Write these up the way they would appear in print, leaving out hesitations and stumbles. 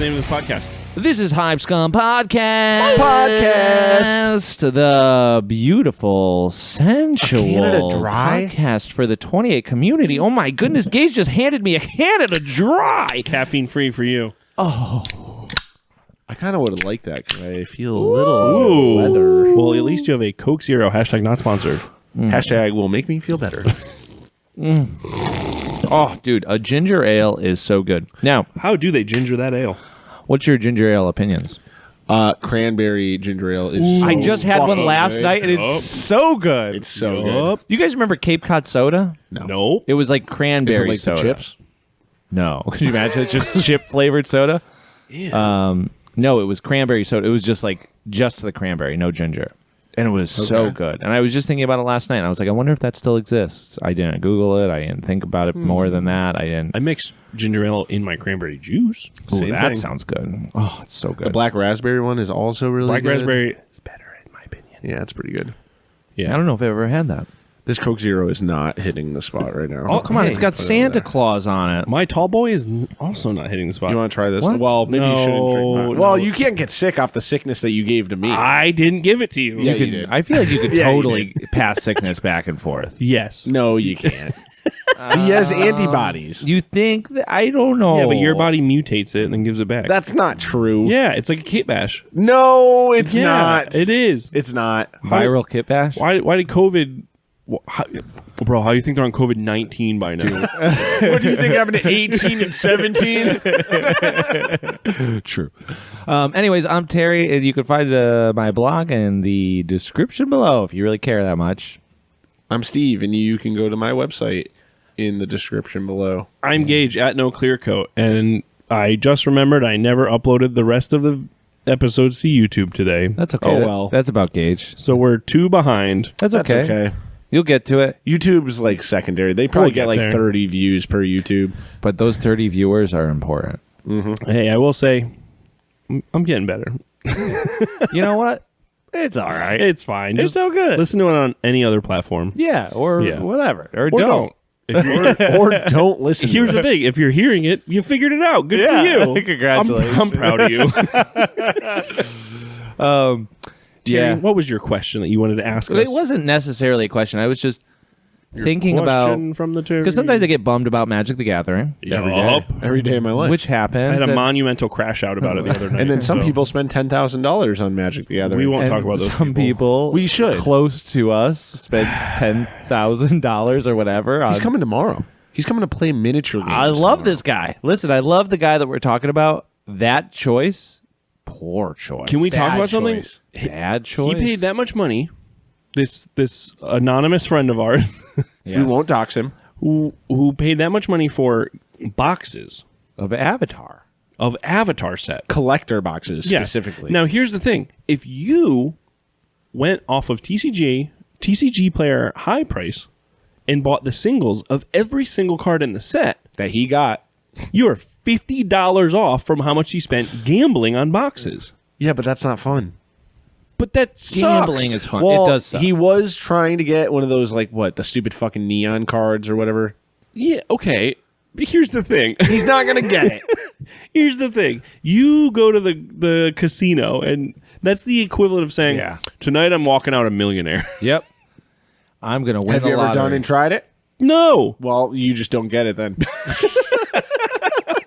the name of this podcast? This is Hive Scum Podcast. The beautiful, sensual Canada Dry podcast for the 28 community. Oh my goodness, Gage just handed me a Canada Dry. Caffeine free for you. Oh. I kind of would have liked that because I feel a little weather. Well, at least you have a Coke Zero. Hashtag not sponsored. Hashtag will make me feel better. Oh, dude, a ginger ale is so good. Now, How do they ginger that ale? what's your ginger ale opinions? Cranberry ginger ale is so I just had one fucking last good. night, and it's so good. It's so Yup. good. You guys remember Cape Cod soda? No. It was like Is cranberry it like soda. the chips? No. Could you imagine? It's just chip flavored soda. No, it was cranberry soda. It was just the cranberry, no ginger. And it was so good. And I was just thinking about it last night. And I was like, I wonder if that still exists. I didn't Google it. I didn't think about it more than that. I mix ginger ale in my cranberry juice. Ooh, Same that thing. sounds good. Oh, it's so good. The black raspberry one is also really Black good. raspberry is better in my opinion. Yeah, it's pretty good. Yeah. I don't know if I've ever had that. This Coke Zero is not hitting the spot right now. Oh, come on. Hey, It's got put it on Santa there. Claus on it. My tall boy is also not hitting the spot. You want to try this? What? Well, maybe you shouldn't drink mine. No. Well, you can't get sick off the sickness that you gave to me. I didn't give it to you. Yeah, You could, you did. I feel like you could Yeah, you totally pass sickness back and forth. Yes. No, you can't. He has antibodies. You think that? I don't know. Yeah, but your body mutates it and then gives it back. That's not true. yeah, it's like a kit bash. No, it's Yeah, not. It is. It's not. Viral kit bash? Why did COVID... Bro, how do you think they're on COVID-19 by now? What do you think happened to 18 and 17? True. Anyways, I'm Terry, and you can find my blog in the description below if you really care that much. I'm Steve, and you can go to my website in the description below. I'm Gage at No Clear Coat, and I just remembered I never uploaded the rest of the episodes to YouTube today. That's okay. Oh, That's- well. That's about Gage. So we're 2 behind. That's That's okay. okay. You'll get to it, YouTube's like secondary. They probably We'll get get like there. 30 views per YouTube. but those 30 viewers are important. Hey, I will say, I'm getting better. You know what? It's all right. It's fine. It's Just so good. listen to it on any other platform. Yeah, or Yeah. whatever. Or, Or don't. If you're- Or don't listen Here's to the thing. If you're hearing it, you figured it out. Good Yeah. for you. Congratulations. I'm proud of you. Terry, Yeah. what was your question that you wanted to ask us? It wasn't necessarily a question. I was just thinking about... Question from the Terry. Because sometimes I get bummed about Magic the Gathering, every day of my life. which happens. I had a and- monumental crash out about it the other night. and then some so people spend $10,000 on Magic the Gathering. We won't and talk about those some people. We should. Close to us spend $10,000 or whatever. He's on- coming tomorrow. He's coming to play miniature games. I love tomorrow. this guy. Listen, I love the guy that we're talking about. That choice, poor choice. Can we talk Bad about something? choice. Bad choice. He paid that much money. This anonymous friend of ours Yes. We won't dox him. who paid that much money for boxes of Avatar. of Avatar set. Collector boxes, Yes. specifically. Now here's the thing: if you went off of TCG Player High Price and bought the singles of every single card in the set, that he got. you are $50 off from how much you spent gambling on boxes. Yeah, but that's not fun. But that sucks. Gambling is fun. Well, It does suck. he was trying to get one of those, like, what, the stupid fucking neon cards or whatever. Yeah, okay. But here's the thing. He's not going to get it. Here's the thing. You go to the casino, and that's the equivalent of saying, Yeah. tonight I'm walking out a millionaire. Yep. I'm going to win Have the you ever lottery. done and tried it? No. Well, you just don't get it then.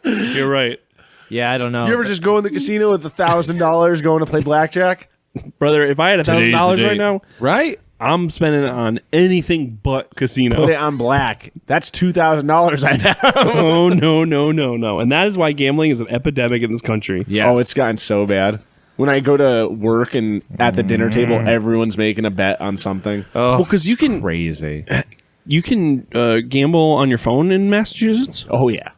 You're right. Yeah, I don't know. You ever just go in the casino with $1,000 going to play blackjack? Brother, if I had Today's $1,000 the right day. now, Right? I'm spending it on anything but casino. Put it on black. That's $2,000 I have. Oh, no. And that is why gambling is an epidemic in this country. Yes. Oh, it's gotten so bad. When I go to work and at the dinner table, everyone's making a bet on something. Well, because you can crazy. gamble on your phone in Massachusetts. Oh, yeah.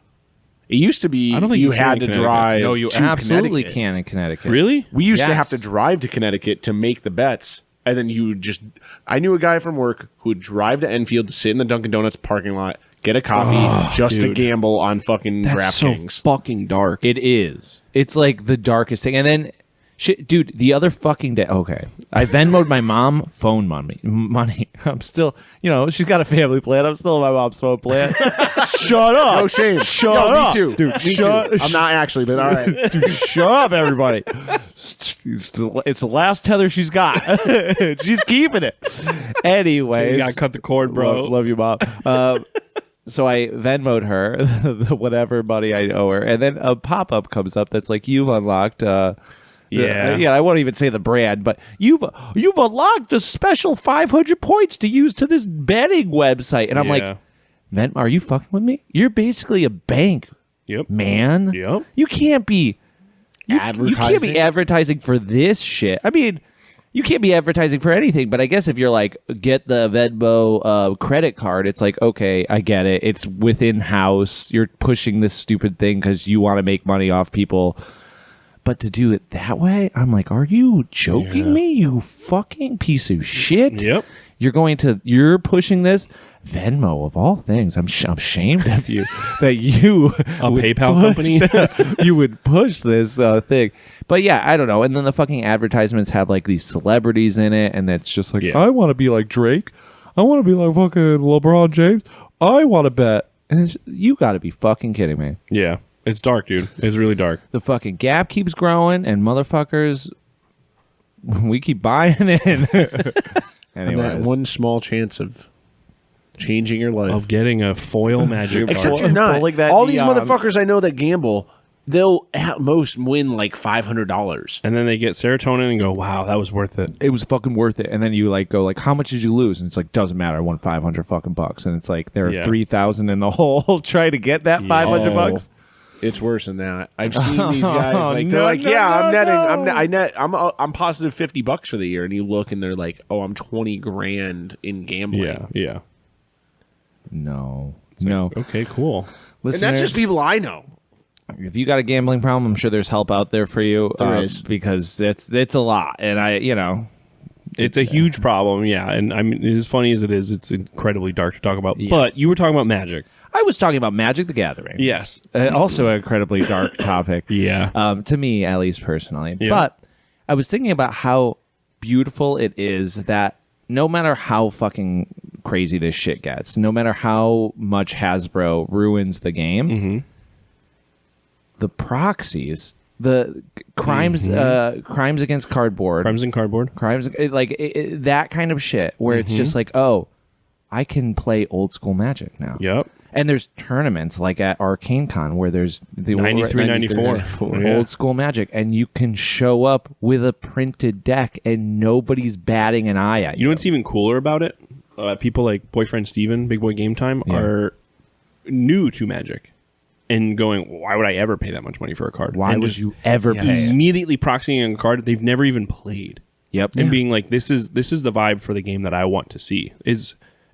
It used to be I don't think you you can had in to Connecticut. drive No, you to absolutely Connecticut. can in Connecticut. Really? We used to Yes. have to drive to Connecticut to make the bets. And then you would just... I knew a guy from work who would drive to Enfield to sit in the Dunkin' Donuts parking lot, get a coffee, just to dude. gamble on fucking That's so DraftKings. fucking dark. It is. It's like the darkest thing. And then Shit, dude, the other fucking day. Okay. I Venmo'd my mom phone money. I'm still, she's got a family plan. I'm still on my mom's phone plan. Shut up. No shame. Shut No, up. Me too. Dude, Me too. I'm not actually, but all right. Dude, shut up, everybody. It's the last tether she's got. She's keeping it. Anyways. You gotta cut the cord, bro. Love you, Mom. So I Venmo'd her the whatever money I owe her. And then a pop-up comes up that's like, you've unlocked... I won't even say the brand, but you've unlocked a special 500 points to use to this betting website. And I'm like, man, are you fucking with me? You're basically a bank, man. Yep. You can't be Advertising? You can't be advertising for this shit. I mean, you can't be advertising for anything, but I guess if you're like, get the Venmo credit card, it's like, okay, I get it. It's within house. You're pushing this stupid thing because you want to make money off people. But to do it that way, I'm like, are you joking me, you fucking piece of shit? Yep. You're pushing this Venmo of all things. I'm ashamed of you that you a PayPal company. You would push this thing. But yeah, I don't know. And then the fucking advertisements have like these celebrities in it, and it's just like, I want to be like Drake. I want to be like fucking LeBron James. I want to bet. And you got to be fucking kidding me. Yeah. It's dark, dude. It's really dark. The fucking gap keeps growing, and motherfuckers, we keep buying in. And that one small chance of changing your life. Of getting a foil magic card. Except you're not. Pulling that All these neon. motherfuckers I know that gamble, they'll at most win like $500. And then they get serotonin and go, wow, that was worth it. It was fucking worth it. And then you like go like, how much did you lose? And it's like, doesn't matter. I won 500 fucking bucks. And it's like there are 3,000 in the hole trying to get that 500 bucks. It's worse than that. I've seen these guys like they're like, I'm positive $50 for the year, and you look and they're like, oh, I'm 20 grand in gambling. Yeah. No. Like, okay, cool. And that's just people I know. If you got a gambling problem, I'm sure there's help out there for you. There is. Because it's a lot. And it's a huge problem, yeah. And I mean, as funny as it is, it's incredibly dark to talk about. Yes. But you were talking about magic. I was talking about Magic the Gathering. Yes. Also an incredibly dark topic. Yeah. To me, at least personally. Yeah. But I was thinking about how beautiful it is that no matter how fucking crazy this shit gets, no matter how much Hasbro ruins the game, the proxies, the crimes against cardboard, Crimes in Cardboard. that kind of shit, where it's just like, oh, I can play old school Magic now. Yep. And there's tournaments like at Arcane Con where there's the 93, 94. Yeah. old school Magic, and you can show up with a printed deck and nobody's batting an eye at you. You know what's even cooler about it? People like Boyfriend Steven, Big Boy Game Time, are new to Magic and going, why would I ever pay that much money for a card? Why and would you ever pay it? Immediately proxying a card they've never even played. Yep. And being like, this is the vibe for the game that I want to see.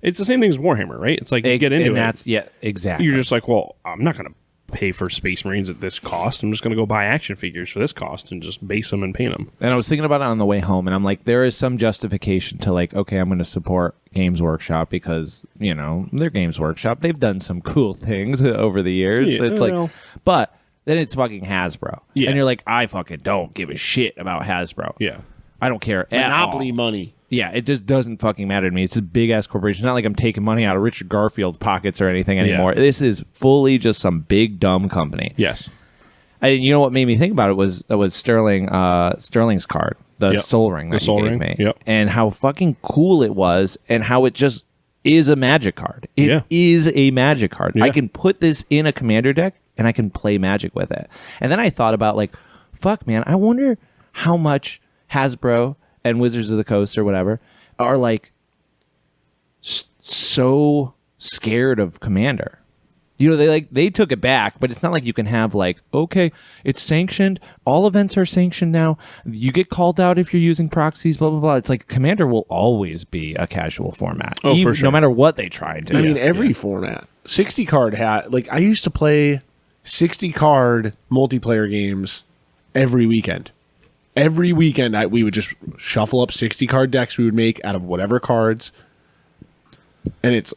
It's the same thing as Warhammer, right? It's like you get into it. Exactly. You're just like, well, I'm not going to pay for Space Marines at this cost. I'm just going to go buy action figures for this cost and just base them and paint them. And I was thinking about it on the way home, and I'm like, there is some justification to like, okay, I'm going to support Games Workshop because, they're Games Workshop. They've done some cool things over the years. Yeah, it's like, but then it's fucking Hasbro. Yeah. And you're like, I fucking don't give a shit about Hasbro. Yeah. I don't care Monopoly at all. money. Yeah, it just doesn't fucking matter to me. It's a big ass corporation. It's not like I'm taking money out of Richard Garfield's pockets or anything anymore. Yeah. This is fully just some big dumb company. Yes. And you know what made me think about it was Sterling's card, the Soul Ring that you gave me, and how fucking cool it was, and how it just is a Magic card. It is a Magic card. Yeah. I can put this in a Commander deck and I can play Magic with it. And then I thought about like, fuck, man, I wonder how much Hasbro and Wizards of the Coast or whatever are like so scared of Commander. They took it back, but it's not like you can have like, okay, it's sanctioned. All events are sanctioned now. You get called out if you're using proxies, blah, blah, blah. It's like Commander will always be a casual format. Oh, for sure. No matter what they try and do. I mean, every format. 60 card hat. Like, I used to play 60 card multiplayer games every weekend. Every weekend, we would just shuffle up 60 card decks we would make out of whatever cards. And it's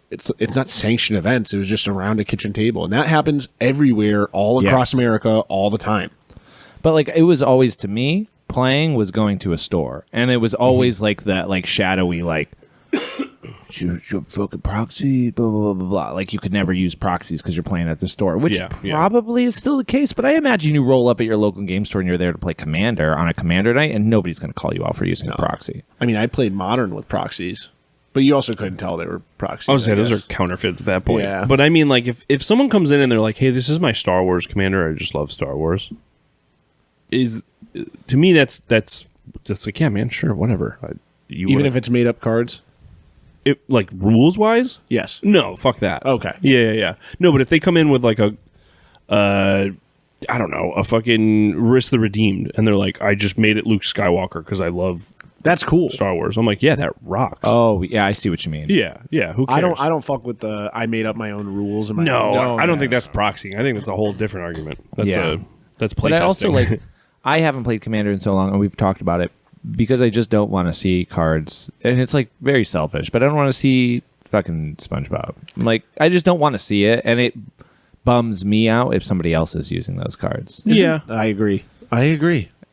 not sanctioned events. It was just around a kitchen table. And that happens everywhere, all across America, all the time. But like, it was always, to me, playing was going to a store, and it was always like that, like shadowy, like your fucking proxy, blah blah blah blah blah. Like you could never use proxies because you're playing at the store, which probably is still the case. But I imagine you roll up at your local game store and you're there to play Commander on a Commander night, and nobody's going to call you out for using a proxy. I mean, I played Modern with proxies, but you also couldn't tell they were proxies. I would say those are counterfeits at that point. Yeah. But I mean, like if someone comes in and they're like, "Hey, this is my Star Wars Commander. I just love Star Wars," to me that's like, yeah, man, sure, whatever. Even if it's made up cards. It, like rules wise, yes. No, fuck that. Okay. Yeah. No, but if they come in with like a, I don't know, a fucking Risk the Redeemed, and they're like, I just made it Luke Skywalker because I love that's cool Star Wars. I'm like, yeah, that rocks. Oh yeah, I see what you mean. Yeah. Who cares? I don't fuck with the I made up my own rules. And No, I don't think that's proxying. I think that's a whole different argument. That's play But I testing. also I haven't played Commander in so long, and we've talked about it. Because I just don't want to see cards, and it's like very selfish, but I don't want to see fucking SpongeBob. Like, I just don't want to see it, and it bums me out if somebody else is using those cards. I agree.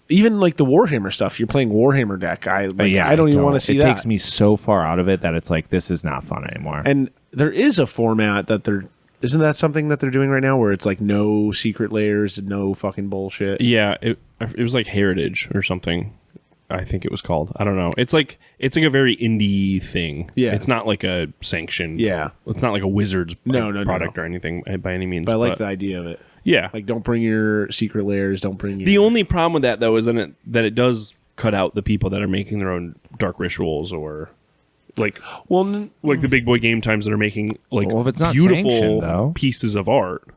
Even like the Warhammer stuff, you're playing Warhammer deck. I don't even want to see it. that. It takes me so far out of it that it's like, this is not fun anymore. And there is a format that isn't that something that they're doing right now where it's like no secret layers, no fucking bullshit? Yeah, it was like Heritage or something. I think it was called. I don't know. It's like a very indie thing. Yeah. It's not like a sanctioned. Yeah. It's not like a Wizards product no. or anything by any means. But I like the idea of it. Yeah. Like, don't bring your secret layers. Don't bring your... The only problem with that, though, is that it does cut out the people that are making their own dark rituals or like the big boy game times that are making like if it's not beautiful pieces of art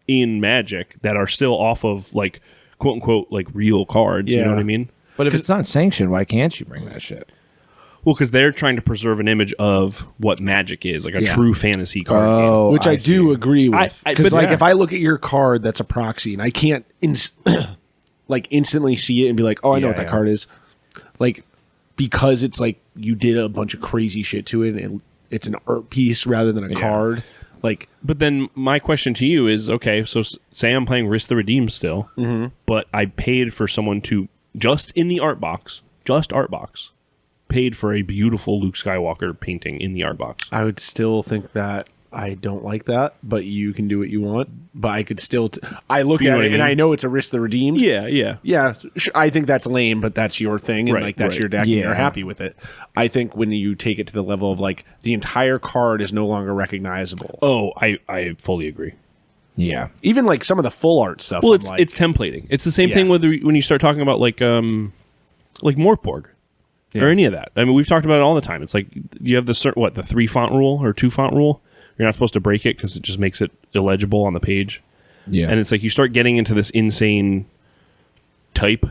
in Magic that are still off of like quote unquote like real cards. You know what I mean? But if it's not sanctioned, why can't you bring that shit? Well, because they're trying to preserve an image of what Magic is, like a true fantasy card game. Which I do agree with. Because but if I look at your card that's a proxy and I can't instantly see it and be like, oh, I know what that card is. Like, because it's like you did a bunch of crazy shit to it and it's an art piece rather than a card. Like, but then my question to you is, okay, so say I'm playing Risk the Redeemed still, but I paid for someone to... just in the art box, paid for a beautiful Luke Skywalker painting in the art box. I would still think that I don't like that, but you can do what you want. But I could still... I look at it and I know it's a Risk the Redeemed. Yeah. I think that's lame, but that's your thing, and that's your deck, and you're happy with it. I think when you take it to the level of like the entire card is no longer recognizable. Oh, I fully agree. Yeah, even like some of the full art stuff. Well, it's templating. It's the same thing with when you start talking about like Mortborg or any of that. I mean, we've talked about it all the time. It's like you have the 3 font rule or 2 font rule. You're not supposed to break it because it just makes it illegible on the page. Yeah, and it's like you start getting into this insane type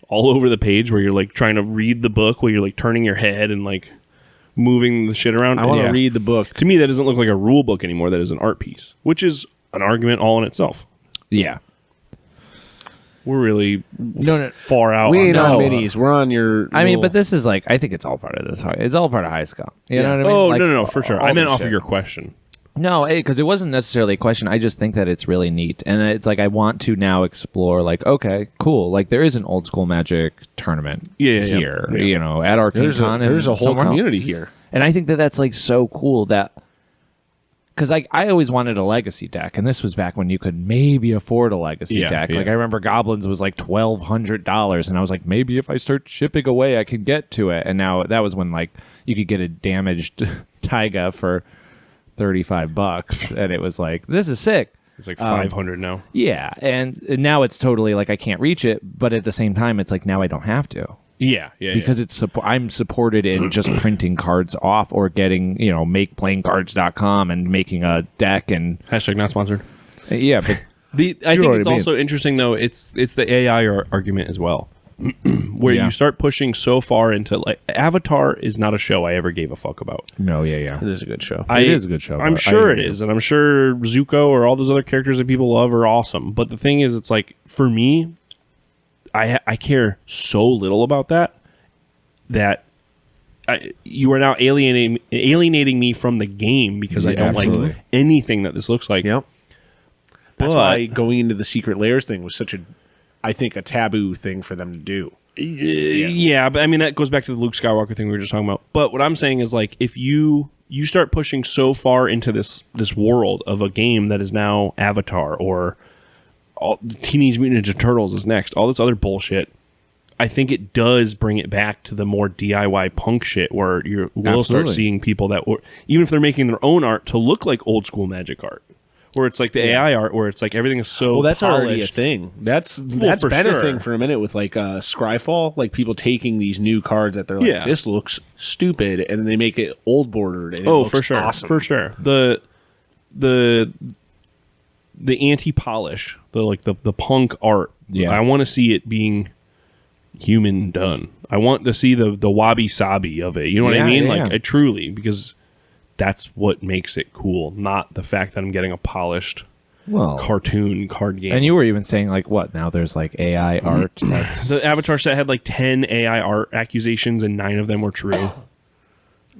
all over the page where you're like trying to read the book while you're like turning your head and like moving the shit around. I want to read the book. To me, that doesn't look like a rule book anymore. That is an art piece, which is an argument all in itself. Yeah. We're really far out. We ain't on minis. We're on your... I mean, but this is like... I think it's all part of this. It's all part of high school. You know what I mean? Oh, like, no, for sure. I meant off of your question. No, because it wasn't necessarily a question. I just think that it's really neat. And it's like I want to now explore like, okay, cool. Like there is an old school Magic tournament here, you know, at Arcane Con. There's a whole community here. And I think that that's like so cool that... Because I always wanted a legacy deck, and this was back when you could maybe afford a legacy deck. Like I remember Goblins was like $1,200, and I was like, maybe if I start chipping away, I can get to it. And now that was when like you could get a damaged Taiga for $35, and it was like, this is sick. It's like 500 now. Yeah, and now it's totally like I can't reach it, but at the same time, it's like now I don't have to. Yeah. Because I'm supported in just printing cards off or getting, you know, makeplayingcards.com and making a deck and hashtag not sponsored. Yeah, but I think it's also interesting though. It's the AI argument as well, where you start pushing so far into like Avatar is not a show I ever gave a fuck about. No, it is a good show. It is a good show. I'm sure it is, and I'm sure Zuko or all those other characters that people love are awesome. But the thing is, it's like for me. I care so little about that you are now alienating me from the game because I don't like anything that this looks like. Yep. That's why going into the secret layers thing was such a taboo thing for them to do. Yeah, but I mean that goes back to the Luke Skywalker thing we were just talking about. But what I'm saying is like if you start pushing so far into this world of a game that is now Avatar or Teenage Mutant Ninja Turtles is next, all this other bullshit, I think it does bring it back to the more DIY punk shit where we'll start seeing people that even if they're making their own art to look like old school Magic art. Where it's like the AI art, where it's like everything is so that's polished. already a thing. That's been a thing for a minute with like Scryfall, like people taking these new cards that they're like, this looks stupid, and then they make it old bordered. And it looks for sure, awesome. For sure. The anti-polish, the punk art. Yeah, I want to see it being human done. I want to see the wabi sabi of it. You know what I mean? Like I truly, because that's what makes it cool, not the fact that I'm getting a polished cartoon card game. And you were even saying like what? Now there's like AI art. That's the Avatar set had like 10 AI art accusations and 9 of them were true.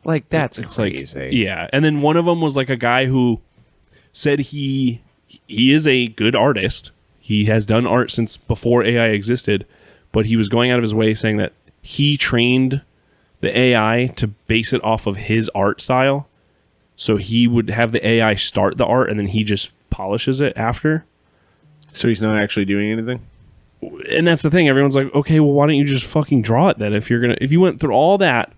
Like that's crazy. Like, yeah, and then one of them was like a guy who said he is a good artist. He has done art since before AI existed, but he was going out of his way saying that he trained the AI to base it off of his art style. So he would have the AI start the art and then he just polishes it after. So he's not actually doing anything? And that's the thing. Everyone's like, okay, well, why don't you just fucking draw it then? If you went through all that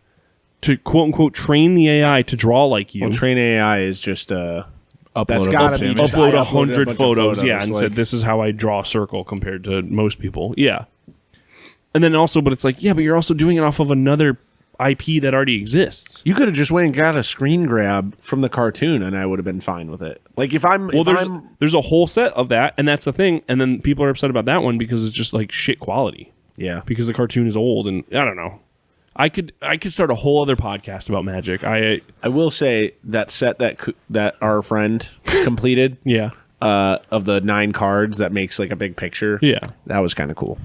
to quote unquote train the AI to draw like you. Well, train AI is just upload 100 photos, yeah, and like, said this is how I draw a circle compared to most people. Yeah. And then also, but it's like, yeah, but you're also doing it off of another IP that already exists. You could have just went and got a screen grab from the cartoon, and I would have been fine with it. Like there's a whole set of that, and that's the thing. And then people are upset about that one because it's just like shit quality. Yeah, because the cartoon is old, and I don't know. I could start a whole other podcast about Magic. I will say that set that our friend completed. Yeah, of the 9 cards that makes like a big picture. Yeah, that was kind of cool.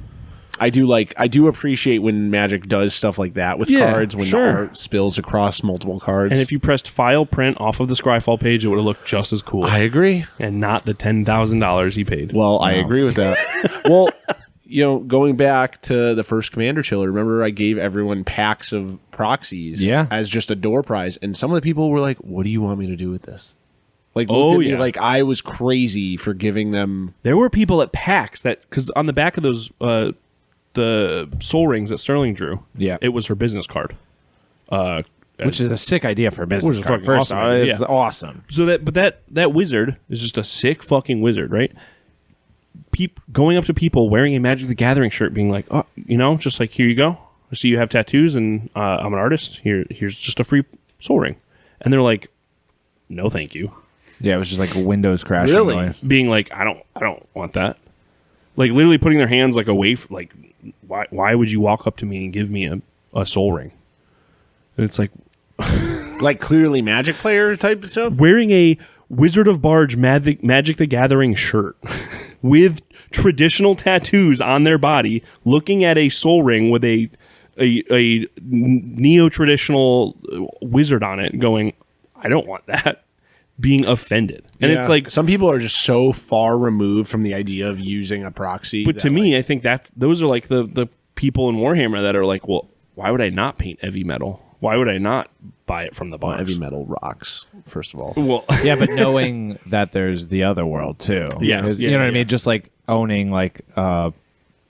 I do appreciate when Magic does stuff like that with cards when the art spills across multiple cards. And if you pressed file print off of the Scryfall page, it would have looked just as cool. I agree. And not the $10,000 he paid. Well, I agree with that. Well, going back to the first Commander Chiller, remember I gave everyone packs of proxies as just a door prize, and some of the people were like, "What do you want me to do with this?" Like, look at me like I was crazy for giving them. There were people at PAX that, because on the back of those the soul rings that Sterling drew, it was her business card, which is a sick idea for a business card. First awesome idea. It's awesome. So that wizard is just a sick fucking wizard, right? Going up to people wearing a Magic the Gathering shirt, being like, oh, just like, here you go. I see you have tattoos, and I'm an artist. Here's just a free soul ring, and they're like, no, thank you. Yeah, it was just like a Windows crashing noise. Being like, I don't want that. Like literally putting their hands like away from, like, why would you walk up to me and give me a soul ring? And it's like like clearly Magic player type of stuff. Wearing a Wizard of Barge Magic the Gathering shirt with traditional tattoos on their body, looking at a soul ring with a neo-traditional wizard on it, going, I don't want that. Being offended. And it's like, some people are just so far removed from the idea of using a proxy. But to me, I think those are like the people in Warhammer that are like, well, why would I not paint heavy metal? Why would I not buy it from the box? Heavy metal rocks, first of all. Well, yeah, but knowing that there's the other world too. Yes, you know what I mean? Just like owning like a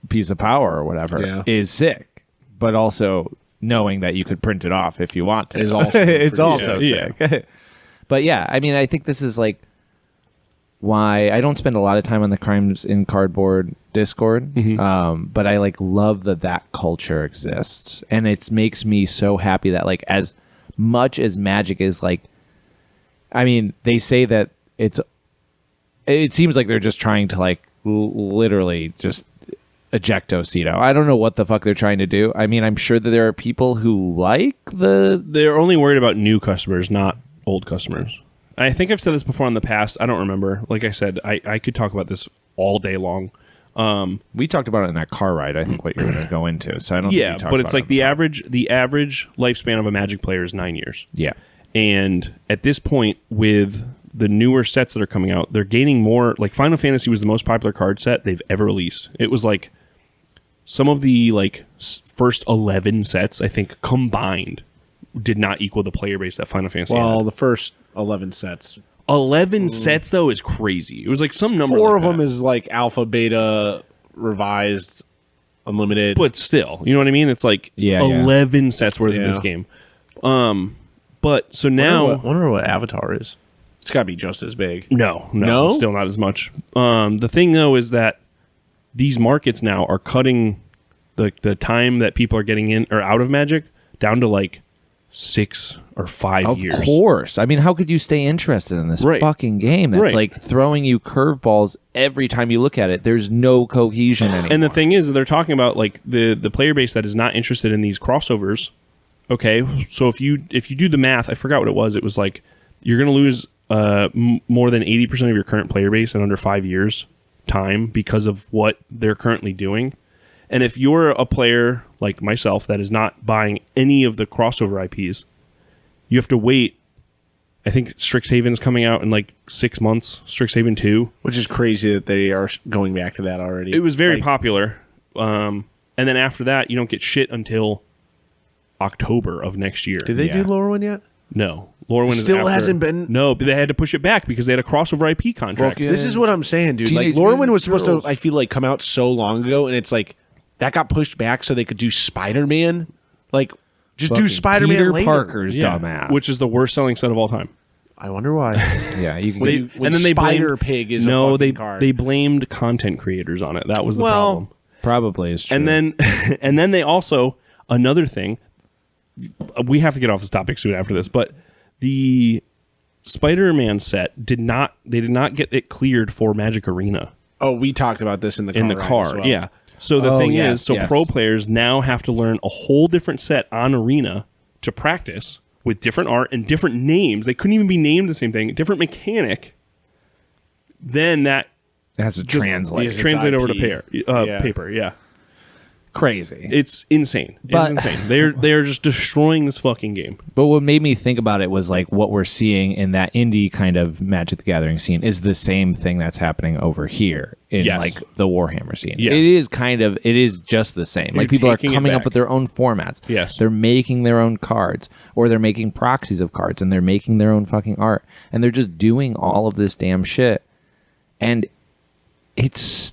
piece of power or whatever is sick, but also knowing that you could print it off if you want to. It's also sick. Yeah. But yeah, I mean, I think this is like why I don't spend a lot of time on the Crimes in Cardboard Discord, but I like love that culture exists, and it makes me so happy that like as much as Magic is like, I mean, they say that it seems like they're just trying to like literally just eject Ojito. I don't know what the fuck they're trying to do. I mean, I'm sure that there are people who like they're only worried about new customers, not old customers. I think I've said this before in the past. I don't remember. Like I said, I could talk about this all day long. We talked about it in that car ride. I think what you're going to go into. So I don't. Yeah, but it's like the average lifespan of a Magic player is 9 years. Yeah, and at this point, with the newer sets that are coming out, they're gaining more. Like Final Fantasy was the most popular card set they've ever released. It was like some of the like first 11 sets, I think combined, did not equal the player base that Final Fantasy Well, had. the first 11 sets. 11 sets though is crazy. It was like some number. 4 like of them that. is like alpha, beta, revised, unlimited. But still, you know what I mean? It's like 11 sets worth of this game. But so now, I wonder what Avatar is. It's got to be just as big. No, still not as much. The thing though is that these markets now are cutting the time that people are getting in or out of Magic down to like 6 or 5 years. Of course. I mean, how could you stay interested in this fucking game that's like throwing you curveballs every time you look at it? There's no cohesion anymore. And the thing is, they're talking about like the player base that is not interested in these crossovers. Okay, so if you do the math, I forgot what it was. It was like you're going to lose more than 80% of your current player base in under 5 years time because of what they're currently doing. And if you're a player like myself that is not buying any of the crossover IPs, you have to wait. I think Strixhaven is coming out in like 6 months, Strixhaven 2. Which is crazy that they are going back to that already. It was very popular. And then after that, you don't get shit until October of next year. Did they do Lorwyn yet? No. Lorwyn Still hasn't been. No, but they had to push it back because they had a crossover IP contract. This is what I'm saying, dude. Like Lorwyn was supposed to, I feel like, come out so long ago, and it's like that got pushed back so they could do Spider-Man. Like, just do Spider-Man Peter later. Parker's dumbass. Which is the worst selling set of all time. I wonder why. Yeah, you can When Spider-Pig is a fucking card. they blamed content creators on it. That was the problem. probably is true. And then they also, another thing, we have to get off this topic soon after this, but the Spider-Man set did not get it cleared for Magic Arena. Oh, we talked about this in the car. In the car, as well. yeah. So the thing is, pro players now have to learn a whole different set on Arena to practice with different art and different names. They couldn't even be named the same thing. Different mechanic. Then that it has to translate. Translate over to paper. Yeah. Crazy. It's insane. It's insane. They're just destroying this fucking game. But what made me think about it was like what we're seeing in that indie kind of Magic the Gathering scene is the same thing that's happening over here in like the Warhammer scene. Yes. It is just the same. Like people are coming up with their own formats. Yes. They're making their own cards, or they're making proxies of cards, and they're making their own fucking art. And they're just doing all of this damn shit. And it's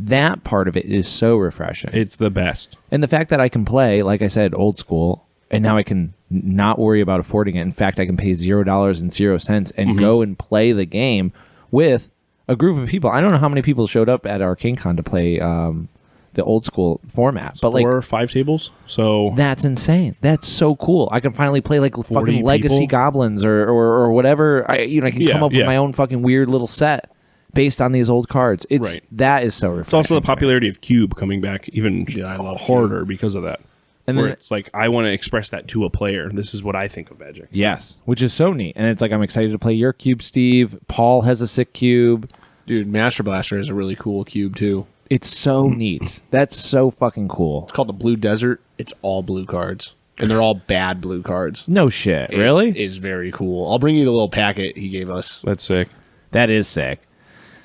that part of it is so refreshing. It's the best. And the fact that I can play, like I said, old school, and now I can not worry about affording it. In fact, I can pay $0.00 and go and play the game with a group of people. I don't know how many people showed up at ArcaneCon to play the old school format, but 4 or 5 tables. So that's insane. That's so cool. I can finally play like fucking Legacy people? Goblins or whatever. I can come up with my own fucking weird little set based on these old cards. That is so refreshing. It's also the popularity of Cube coming back even harder because of that. And where it's like, I want to express that to a player. This is what I think of Magic. Yes, which is so neat. And it's like, I'm excited to play your cube, Steve. Paul has a sick cube. Dude, Master Blaster has a really cool cube, too. It's so neat. That's so fucking cool. It's called the Blue Desert. It's all blue cards. And they're all bad blue cards. No shit. Really? It is very cool. I'll bring you the little packet he gave us. That's sick. That is sick.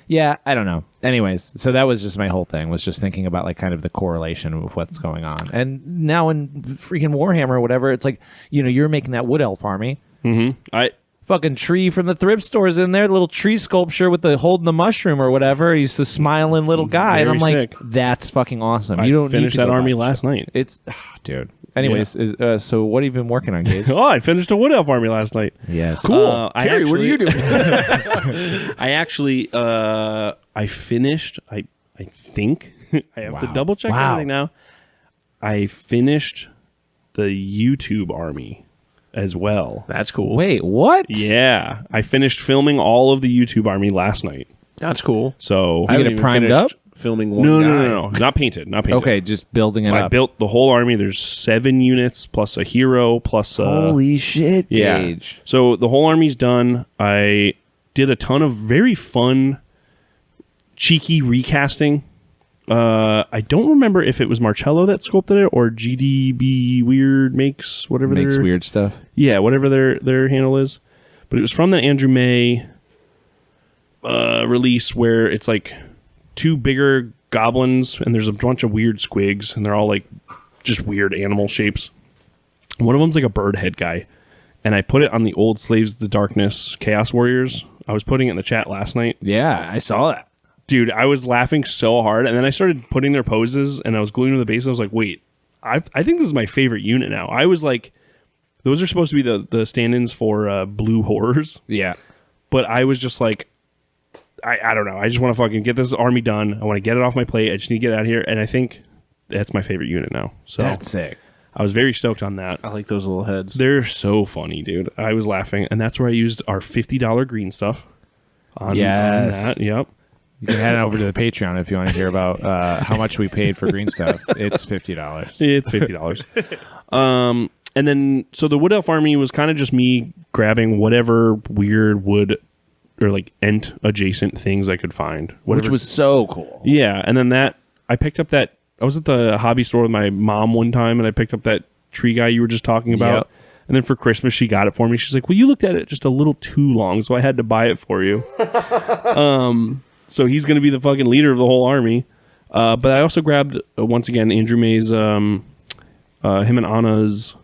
Yeah, I don't know. Anyways, so that was just my whole thing, was just thinking about like kind of the correlation with what's going on. And now in freaking Warhammer or whatever, it's like, you're making that wood elf army. Mm-hmm. Fucking tree from the thrift stores in there, little tree sculpture with the holding the mushroom or whatever. He's the smiling little guy. And I'm like, sick. That's fucking awesome. I You don't finished need to that go army buy last shit. night. It's, dude. Anyways, so what have you been working on, Gage? I finished a Wood Elf army last night. Yes. Cool. Terry, what are you doing? I actually, I finished, I think, I have to double check everything now. I finished the YouTube army as well. That's cool. Wait, what? Yeah. I finished filming all of the YouTube army last night. That's cool. So I get haven't it even primed finished up? Filming one guy. No. Not painted. Okay, just building it I up. built the whole army. There's 7 units plus a hero plus Holy shit, Gage. So the whole army's done. I did a ton of very fun, cheeky recasting. I don't remember if it was Marcello that sculpted it or GDB Weird makes whatever Makes weird stuff. Yeah, whatever their handle is. But it was from the Andrew May release where it's like 2 bigger goblins, and there's a bunch of weird squigs, and they're all like just weird animal shapes. One of them's like a bird head guy, and I put it on the old Slaves of the Darkness Chaos Warriors. I was putting it in the chat last night. Yeah, I saw that. Dude, I was laughing so hard, and then I started putting their poses, and I was gluing to the base, and I was like, wait, I think this is my favorite unit now. I was like, those are supposed to be the stand-ins for blue horrors. Yeah. But I was just like, I don't know. I just want to fucking get this army done. I want to get it off my plate. I just need to get it out of here, and I think that's my favorite unit now. So That's sick. I was very stoked on that. I like those little heads. They're so funny, dude. I was laughing, and that's where I used our $50 green stuff. On that. Yep. You can head over to the Patreon if you want to hear about how much we paid for green stuff. It's $50. It's $50. And then, so the Wood Elf army was kind of just me grabbing whatever weird wood or like Ent adjacent things I could find. Which was so cool. Yeah, and then I picked up that, I was at the hobby store with my mom one time, and I picked up that tree guy you were just talking about. Yep. And then for Christmas, she got it for me. She's like, well, you looked at it just a little too long, so I had to buy it for you. So he's going to be the fucking leader of the whole army. But I also grabbed, once again, Andrew May's, him and Anna's...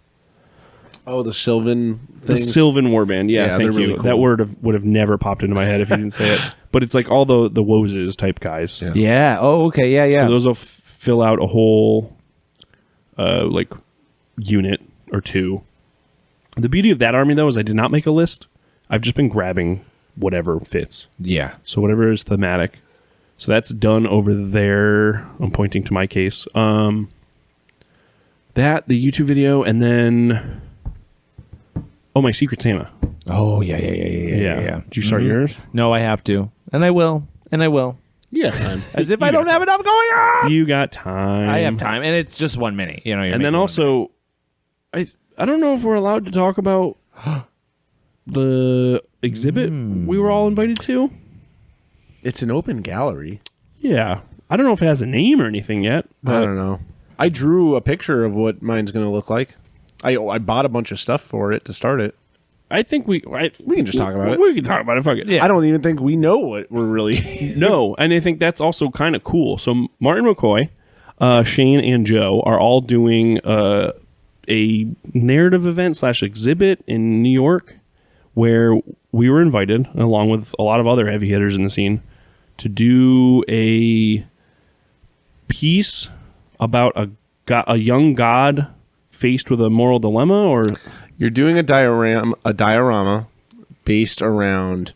Oh, the Sylvan things? The Sylvan Warband. Yeah, thank you. Really cool. That word would have never popped into my head if you didn't say it. But it's like all the Wozes type guys. Yeah. Oh, okay. Yeah, yeah. So those will fill out a whole like unit or two. The beauty of that army, though, is I did not make a list. I've just been grabbing whatever fits. Yeah. So whatever is thematic. So that's done over there. I'm pointing to my case. That, the YouTube video, and then... Oh, my Secret Santa. Oh, yeah. Did you start yours? No, I have to. And I will. Yeah, time. As if I don't have enough going on. You got time. I have time, and it's just 1 minute. You know, and then also, I don't know if we're allowed to talk about the exhibit we were all invited to. It's an open gallery. Yeah. I don't know if it has a name or anything yet. But I don't know. I drew a picture of what mine's going to look like. I bought a bunch of stuff for it to start it. I think we can just talk about it. We can talk about it. Fuck it. Yeah. I don't even think we know what we're really... No, and I think that's also kind of cool. So Martin McCoy, Shane, and Joe are all doing a narrative event / exhibit in New York where we were invited, along with a lot of other heavy hitters in the scene, to do a piece about a young god faced with a moral dilemma, or... You're doing a diorama based around...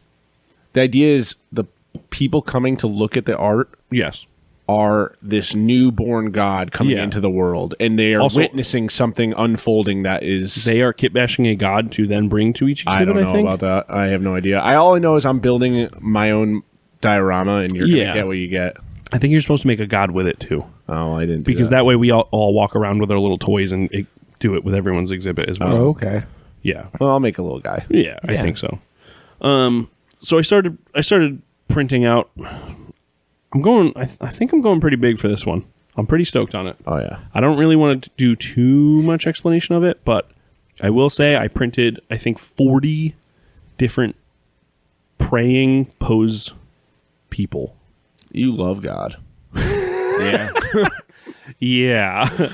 The idea is the people coming to look at the art Yes. are this newborn god coming into the world, and they are Also, witnessing something unfolding that is... They are kitbashing a god to then bring to each exhibit, I don't know think. about that. I have no idea. All I know is I'm building my own diorama, and you're going to get what you get. I think you're supposed to make a god with it, too. Oh, I didn't do Because that way we all walk around with our little toys and do it with everyone's exhibit as well. Oh, okay. Yeah. Well, I'll make a little guy. Yeah, I think so. So I started printing out. I think I'm going pretty big for this one. I'm pretty stoked on it. Oh, yeah. I don't really want to do too much explanation of it, but I will say I printed, I think, 40 different praying pose people. You love God. Yeah. Yeah.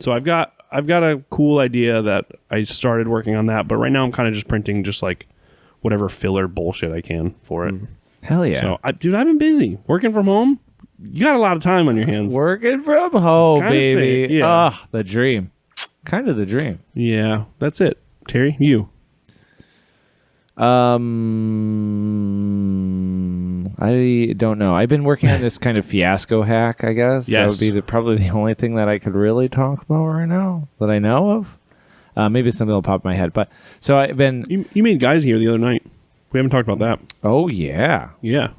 So I've got a cool idea that I started working on that, but right now I'm kind of just printing just like whatever filler bullshit I can for it. Hell yeah. So, I've been busy working from home. You got a lot of time on your hands. Working from home, kinda baby. sick, yeah. Ah, the dream. Kind of the dream. Yeah, that's it. Terry, you. I don't know. I've been working on this kind of Fiasco hack, I guess. Yes. That would be probably the only thing that I could really talk about right now that I know of. Maybe something will pop in my head. But so I've been... You made guys here the other night. We haven't talked about that. Oh, yeah. Yeah.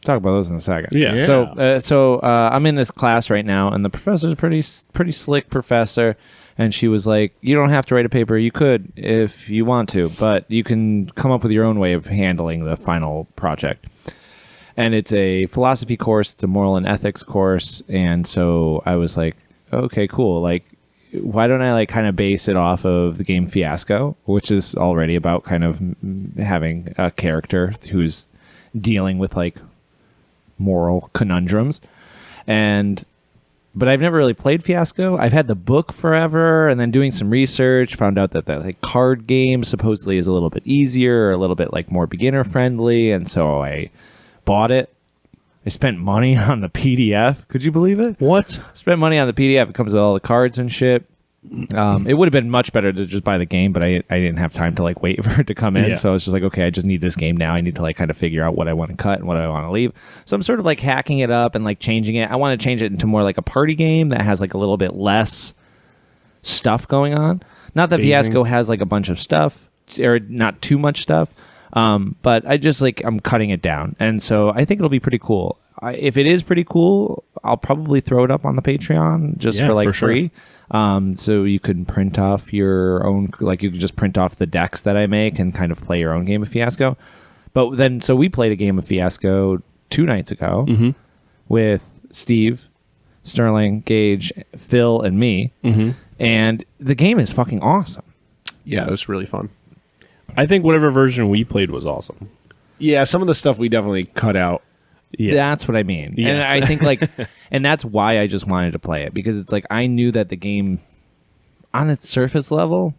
Talk about those in a second. Yeah. So I'm in this class right now, and the professor's a pretty slick professor. And she was like, you don't have to write a paper. You could if you want to, but you can come up with your own way of handling the final project. And it's a philosophy course. It's a moral and ethics course. And so I was like, okay, cool. Like, why don't I like kind of base it off of the game Fiasco, which is already about kind of having a character who's dealing with like moral conundrums. But I've never really played Fiasco. I've had the book forever, and then doing some research, found out that the like card game supposedly is a little bit easier, or a little bit like more beginner friendly, and so I bought it. I spent money on the PDF. Could you believe it? What? Spent money on the PDF. It comes with all the cards and shit. It would have been much better to just buy the game, but I didn't have time to like wait for it to come in. Yeah. So I was just like, okay, I just need this game now. I need to like kind of figure out what I want to cut and what I want to leave. So I'm sort of like hacking it up and like changing it. I want to change it into more like a party game that has like a little bit less stuff going on. Not that Fiasco has like a bunch of stuff, or not too much stuff. But I just like, I'm cutting it down. And so I think it'll be pretty cool. If it is pretty cool, I'll probably throw it up on the Patreon just for like free. So you can print off your own, like you can just print off the decks that I make and kind of play your own game of Fiasco. But then, so we played a game of Fiasco 2 nights ago with Steve, Sterling, Gage, Phil, and me. And the game is fucking awesome. Yeah, it was really fun. I think whatever version we played was awesome. Yeah, some of the stuff we definitely cut out. Yeah. That's what I mean. Yes. And I think like, and that's why I just wanted to play it, because it's like, I knew that the game on its surface level,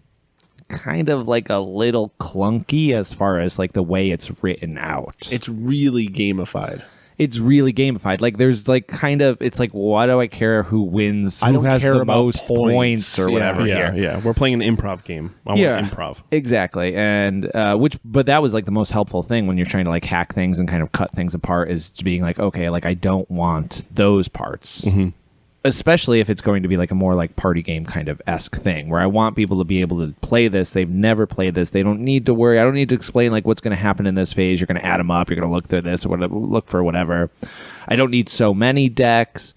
kind of like a little clunky as far as like the way it's written out. It's really gamified. It's really gamified. Like there's like kind of, it's like, why do I care who wins? I don't who has care the about most points or Yeah. whatever Yeah, here. yeah. We're playing an improv game. I want improv. Exactly. And but that was like the most helpful thing when you're trying to like hack things and kind of cut things apart, is being like, okay, like I don't want those parts. Especially if it's going to be like a more like party game kind of esque thing, where I want people to be able to play this. They've never played this. They don't need to worry. I don't need to explain like what's going to happen in this phase. You're going to add them up. You're going to look through this or whatever, look for whatever. I don't need so many decks.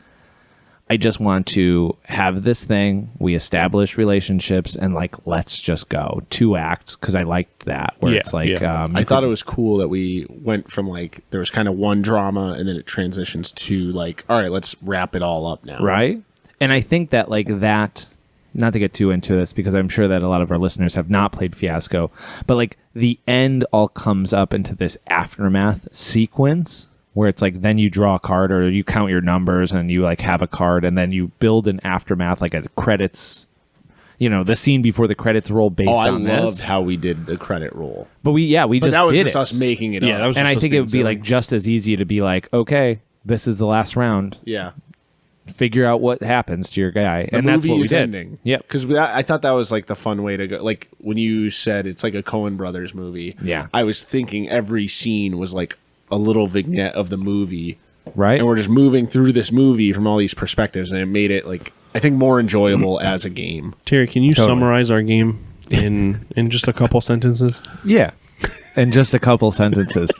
I just want to have this thing. We establish relationships and like, let's just go 2 acts, because I liked that. Where it's like, I thought it was cool that we went from like, there was kind of one drama and then it transitions to like, all right, let's wrap it all up now. Right. And I think that like that, not to get too into this, because I'm sure that a lot of our listeners have not played Fiasco, but like the end all comes up into this aftermath sequence, where it's like, then you draw a card or you count your numbers and you like have a card, and then you build an aftermath, like a credits, the scene before the credits roll based on this. I loved how we did the credit roll. But we just that was did just it. us making it up. That was And just I us think it being would be silly. like just as easy to be like, okay, this is the last round. Yeah. Figure out what happens to your guy. The And that's movie what we is did. ending. Yep. Because I thought that was like the fun way to go. Like when you said it's like a Coen Brothers movie. Yeah. I was thinking every scene was like a little vignette of the movie. Right. And we're just moving through this movie from all these perspectives, and it made it like, I think, more enjoyable as a game. Terry, can you Totally. summarize our game in just a couple sentences? Yeah. And just a couple sentences.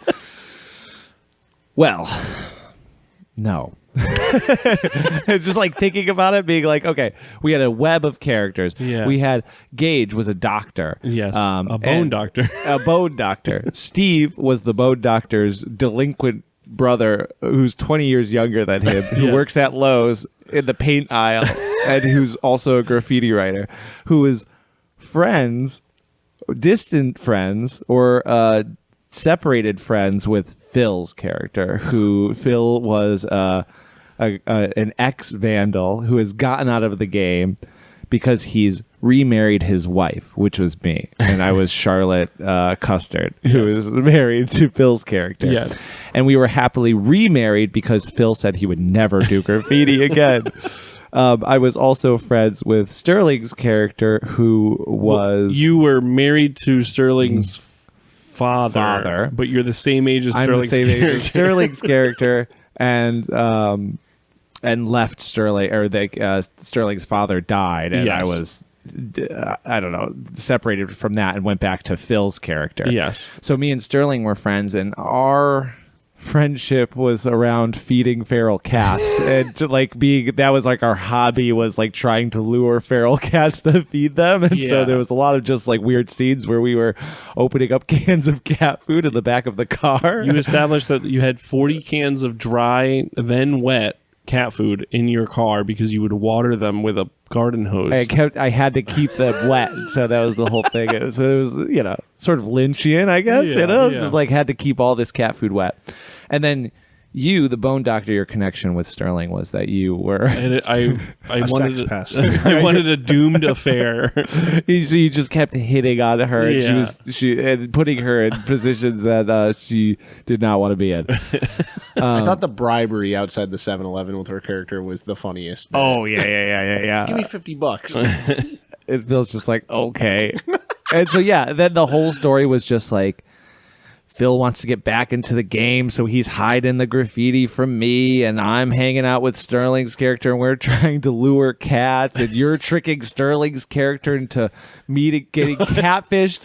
Well, no. It's just like thinking about it, being like, okay, we had a web of characters. Yeah. We had Gage was a doctor. Yes. A bone and- doctor. A bone doctor. Steve was the bone doctor's delinquent brother, who's 20 years younger than him, who Yes. works at Lowe's in the paint aisle, and who's also a graffiti writer, who is distant friends, or separated friends with Phil's character, who Phil was an ex-vandal who has gotten out of the game because he's remarried his wife, which was me, and I was Charlotte Custard, who is married to Phil's character. Yes. And we were happily remarried because Phil said he would never do graffiti again. I was also friends with Sterling's character, who was... You were married to Sterling's father, but you're the same age as I'm Sterling's the same age character. as Sterling's character, and left Sterling, or Sterling's father died, and Yes. I was, I don't know, separated from that and went back to Phil's character. Yes. So me and Sterling were friends, and our friendship was around feeding feral cats, and that was like our hobby, was like trying to lure feral cats to feed them. And so Yeah. there was a lot of just like weird scenes where we were opening up cans of cat food in the back of the car. You established that you had 40 cans of dry, then wet cat food in your car because you would water them with a garden hose. I had to keep them wet, so that was the whole thing. It was sort of Lynchian, I guess. Yeah, It's yeah. just like had to keep all this cat food wet. And then the Bone Doctor, your connection with Sterling was that you were. And I wanted sex pest. I wanted a doomed affair. So you just kept hitting on her, and Yeah. and putting her in positions that she did not want to be in. I thought the bribery outside the 7-Eleven with her character was the funniest. bit. Oh yeah. Give me $50. It feels just like okay. And so then the whole story was just like Phil wants to get back into the game, so he's hiding the graffiti from me, and I'm hanging out with Sterling's character, and we're trying to lure cats, and you're tricking Sterling's character into getting catfished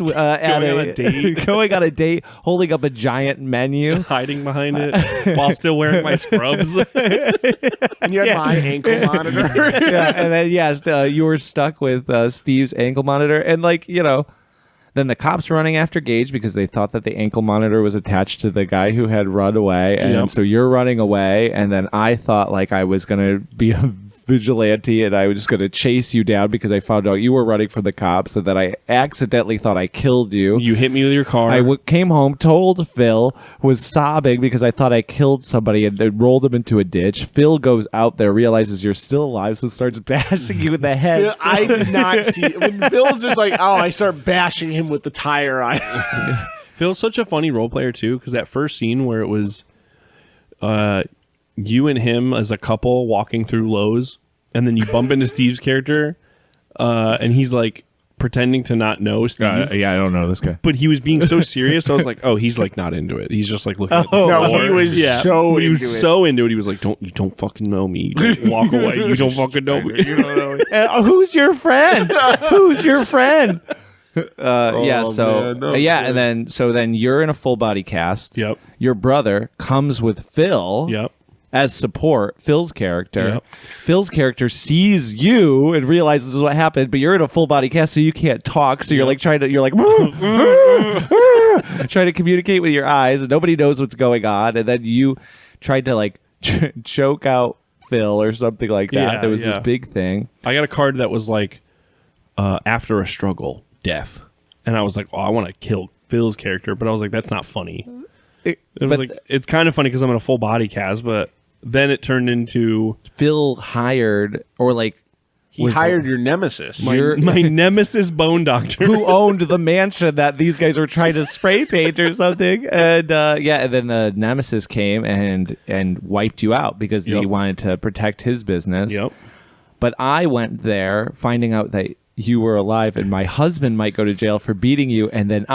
going on a date, holding up a giant menu. Hiding behind it while still wearing my scrubs. And you had my ankle monitor. And then you were stuck with Steve's ankle monitor, and then the cops were running after Gage because they thought that the ankle monitor was attached to the guy who had run away. And so you're running away. And then I thought I was going to be a vigilante and I was just going to chase you down because I found out you were running from the cops, and then I accidentally thought I killed you. You hit me with your car. I came home, told Phil, was sobbing because I thought I killed somebody, and rolled him into a ditch. Phil goes out there, realizes you're still alive, so starts bashing you in the head. Phil, I did not see when Phil's just like, oh, I start bashing him with the tire iron. Phil's such a funny role player too, because that first scene where it was you and him as a couple walking through Lowe's, and then you bump into Steve's character, and he's like pretending to not know Steve. I don't know this guy. But he was being so serious. I was like, oh, he's like not into it. He's just like looking at the No, floor. he was so he was into it. so into it. He was like, you don't fucking know me. Don't walk away. You don't fucking know me. You don't know me. Who's your friend? Who's your friend? And then you're in a full body cast. Yep. Your brother comes with Phil. Yep. As support, Phil's character. Yep. Phil's character sees you and realizes what happened, but you're in a full body cast, so you can't talk. So you're trying to communicate with your eyes, and nobody knows what's going on. And then you tried to choke out Phil or something like that. Yeah, there was yeah. this big thing. I got a card that was like, after a struggle, death. And I was like, oh, I want to kill Phil's character. But I was like, that's not funny. It's kind of funny because I'm in a full body cast, but then it turned into Phil hired He hired your nemesis. my nemesis Bone Doctor. who owned the mansion that these guys were trying to spray paint or something. And and then the nemesis came and wiped you out because he wanted to protect his business. Yep. But I went there finding out that you were alive and my husband might go to jail for beating you, and then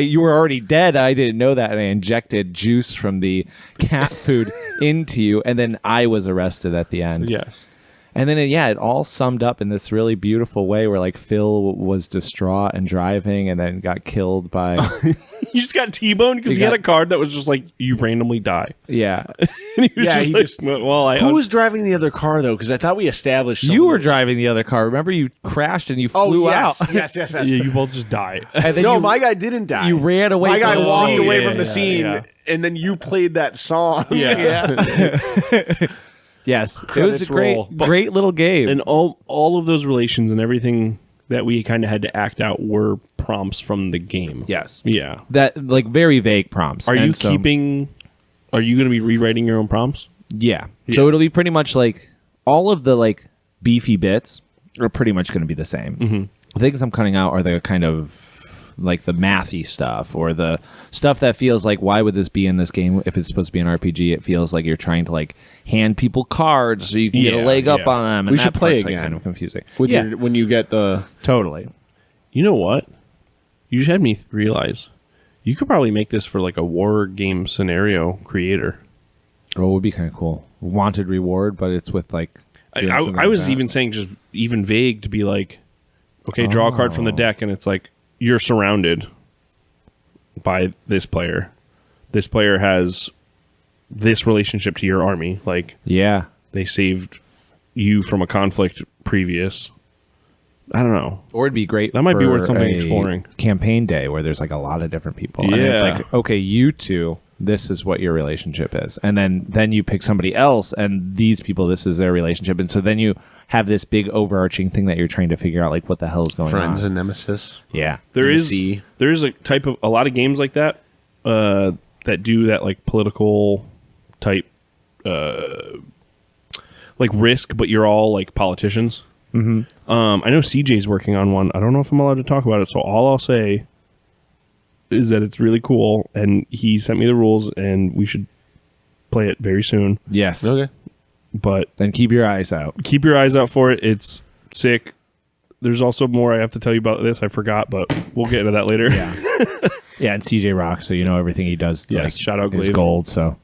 you were already dead. I didn't know that, and I injected juice from the cat food into you, and then I was arrested at the end. Yes. And then it all summed up in this really beautiful way where Phil was distraught and driving and then got killed by You just got T-boned because he had a card that was just like, you randomly die. yeah. And he was Who was driving the other car though? Because I thought we established You were driving the other car. Remember you crashed and you flew out. Yes. Yeah, you both just die. And then No, my guy didn't die. you ran away My from guy the walked scene. away Yeah, from the yeah, scene, yeah. and then you played that song. Yeah. Yes. It was Credits a great roll. great little game. And all of those relations and everything that we kind of had to act out were prompts from the game. yes. Yeah. That very vague prompts. Are you And so- are you going to be rewriting your own prompts? Yeah. Yeah. So it'll be pretty much all of the beefy bits are pretty much going to be the same. Mm-hmm. The things I'm cutting out are the kind of the mathy stuff or the stuff that feels like, why would this be in this game if it's supposed to be an RPG? It feels like you're trying to hand people cards so you can get a leg up on them. And We that should play part's, again. kind of confusing. With when you get the Totally. You know what? You just had me realize you could probably make this for a war game scenario creator. Oh, it would be kind of cool. Wanted reward, but it's with doing something I like was that. even saying just even vague to be like, okay, draw a card from the deck, and it's like you're surrounded by this player. This player has this relationship to your army. Yeah. They saved you from a conflict previous. I don't know. Or it'd be great. That might be for worth something a exploring. Campaign day where there's a lot of different people. And it's Yeah. okay, you two, this is what your relationship is. And then you pick somebody else and these people, this is their relationship. And so then you have this big overarching thing that you're trying to figure out what the hell is going friends on. and nemesis. Yeah. There is see. a type of a lot of games like that that do that like political type like Risk, but you're all like politicians. Mm-hmm. I know CJ's working on one. I don't know if I'm allowed to talk about it, so all I'll say is that it's really cool, and he sent me the rules, and we should play it very soon. Yes. Okay. But then keep your eyes out. Keep your eyes out for it. It's sick. There's also more I have to tell you about this. I forgot, but we'll get into that later. Yeah. Yeah, and CJ rocks, so you know everything he does. Yes, like, shout out is Glaive. gold. So,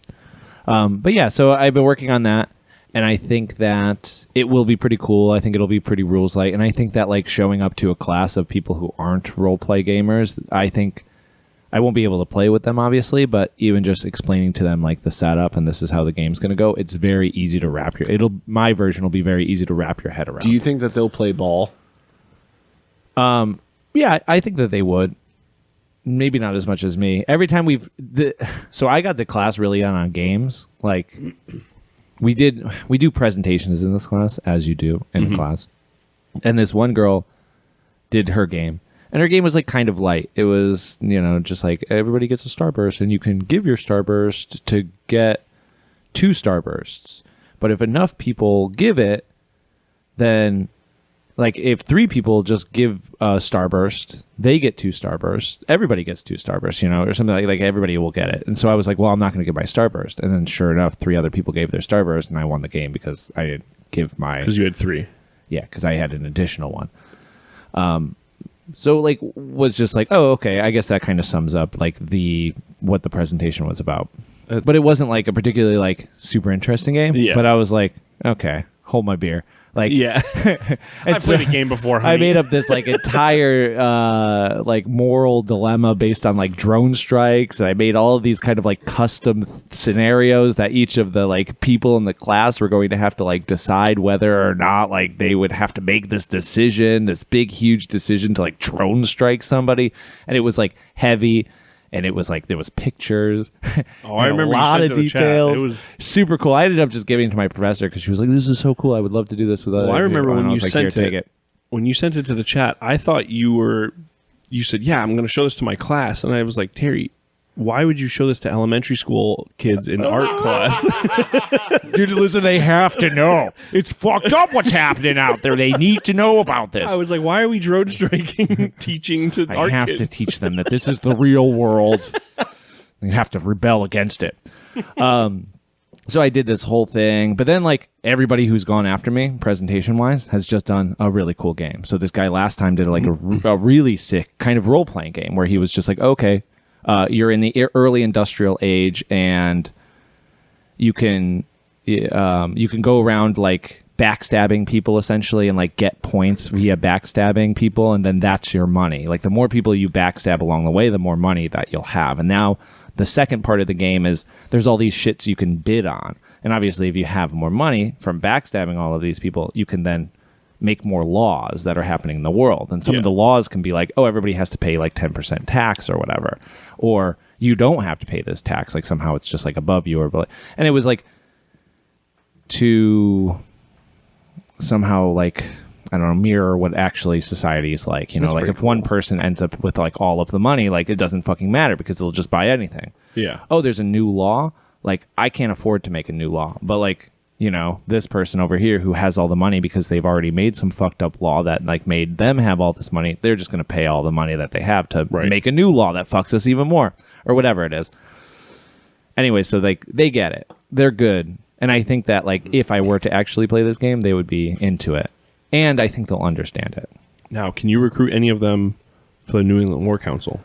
but yeah, so I've been working on that, and I think that it will be pretty cool. I think it'll be pretty rules light, and I think that like showing up to a class of people who aren't role play gamers, I think I won't be able to play with them, obviously, but even just explaining to them like the setup and this is how the game's going to go, it's very easy to wrap my version will be very easy to wrap your head around. Do you think that they'll play ball? Yeah, I think that they would. Maybe not as much as me. Every time so I got the class really on games. Like we do presentations in this class, as you do in the class. And this one girl did her game. And her game was like kind of light. It was, just like everybody gets a starburst and you can give your starburst to get 2 starbursts. But if enough people give it, then like if 3 people just give a starburst, they get 2 starbursts. Everybody gets 2 starbursts, or something like everybody will get it. And so I was like, well, I'm not going to give my starburst. And then sure enough, 3 other people gave their starburst and I won the game because I didn't give my... Because you had 3. Yeah, because I had an additional one. So like was just like, oh, okay, I guess that kind of sums up like what the presentation was about. But it wasn't like a particularly like super interesting game. Yeah. But I was like, okay, hold my beer. Like, yeah. I played a game before, honey. I made up this like entire like moral dilemma based on like drone strikes, and I made all of these kind of like custom scenarios that each of the like people in the class were going to have to like decide whether or not like they would have to make this decision, this big huge decision to like drone strike somebody, and it was like heavy. And it was like there was pictures. Oh, I remember a lot you of sent to the chat. details. It was super cool. I ended up just giving it to my professor because she was like, "This is so cool. I would love to do this with other." Well, I remember people." when And I you was like, sent "Here, take it." When you sent it to the chat, I thought you said, "Yeah, I'm going to show this to my class," and I was like, Terry, why would you show this to elementary school kids in art class? Dude, listen, they have to know. It's fucked up what's happening out there. They need to know about this. I was like, why are we drone striking teaching to I art have kids? to teach them that this is the real world. You have to rebel against it. So I did this whole thing, but then like everybody who's gone after me, presentation wise, has just done a really cool game. So this guy last time did like a really sick kind of role playing game where he was just like, okay, you're in the early industrial age, and you can go around like backstabbing people essentially and like get points via backstabbing people, and then that's your money. Like the more people you backstab along the way, the more money that you'll have. And now the second part of the game is there's all these shits you can bid on. And obviously if you have more money from backstabbing all of these people, you can then make more laws that are happening in the world. And some of the laws can be like, oh, everybody has to pay like 10% tax or whatever. Or you don't have to pay this tax. Like somehow it's just like above you. And it was like to somehow like, I don't know, mirror what actually society is like. That's like if one person ends up with like all of the money, like it doesn't fucking matter because they'll just buy anything. Yeah. Oh, there's a new law. Like I can't afford to make a new law, but like, this person over here who has all the money because they've already made some fucked up law that like made them have all this money. They're just going to pay all the money that they have to make a new law that fucks us even more or whatever it is. Anyway, so like they get it. They're good. And I think that like if I were to actually play this game, they would be into it. And I think they'll understand it. Now, can you recruit any of them for the New England War Council?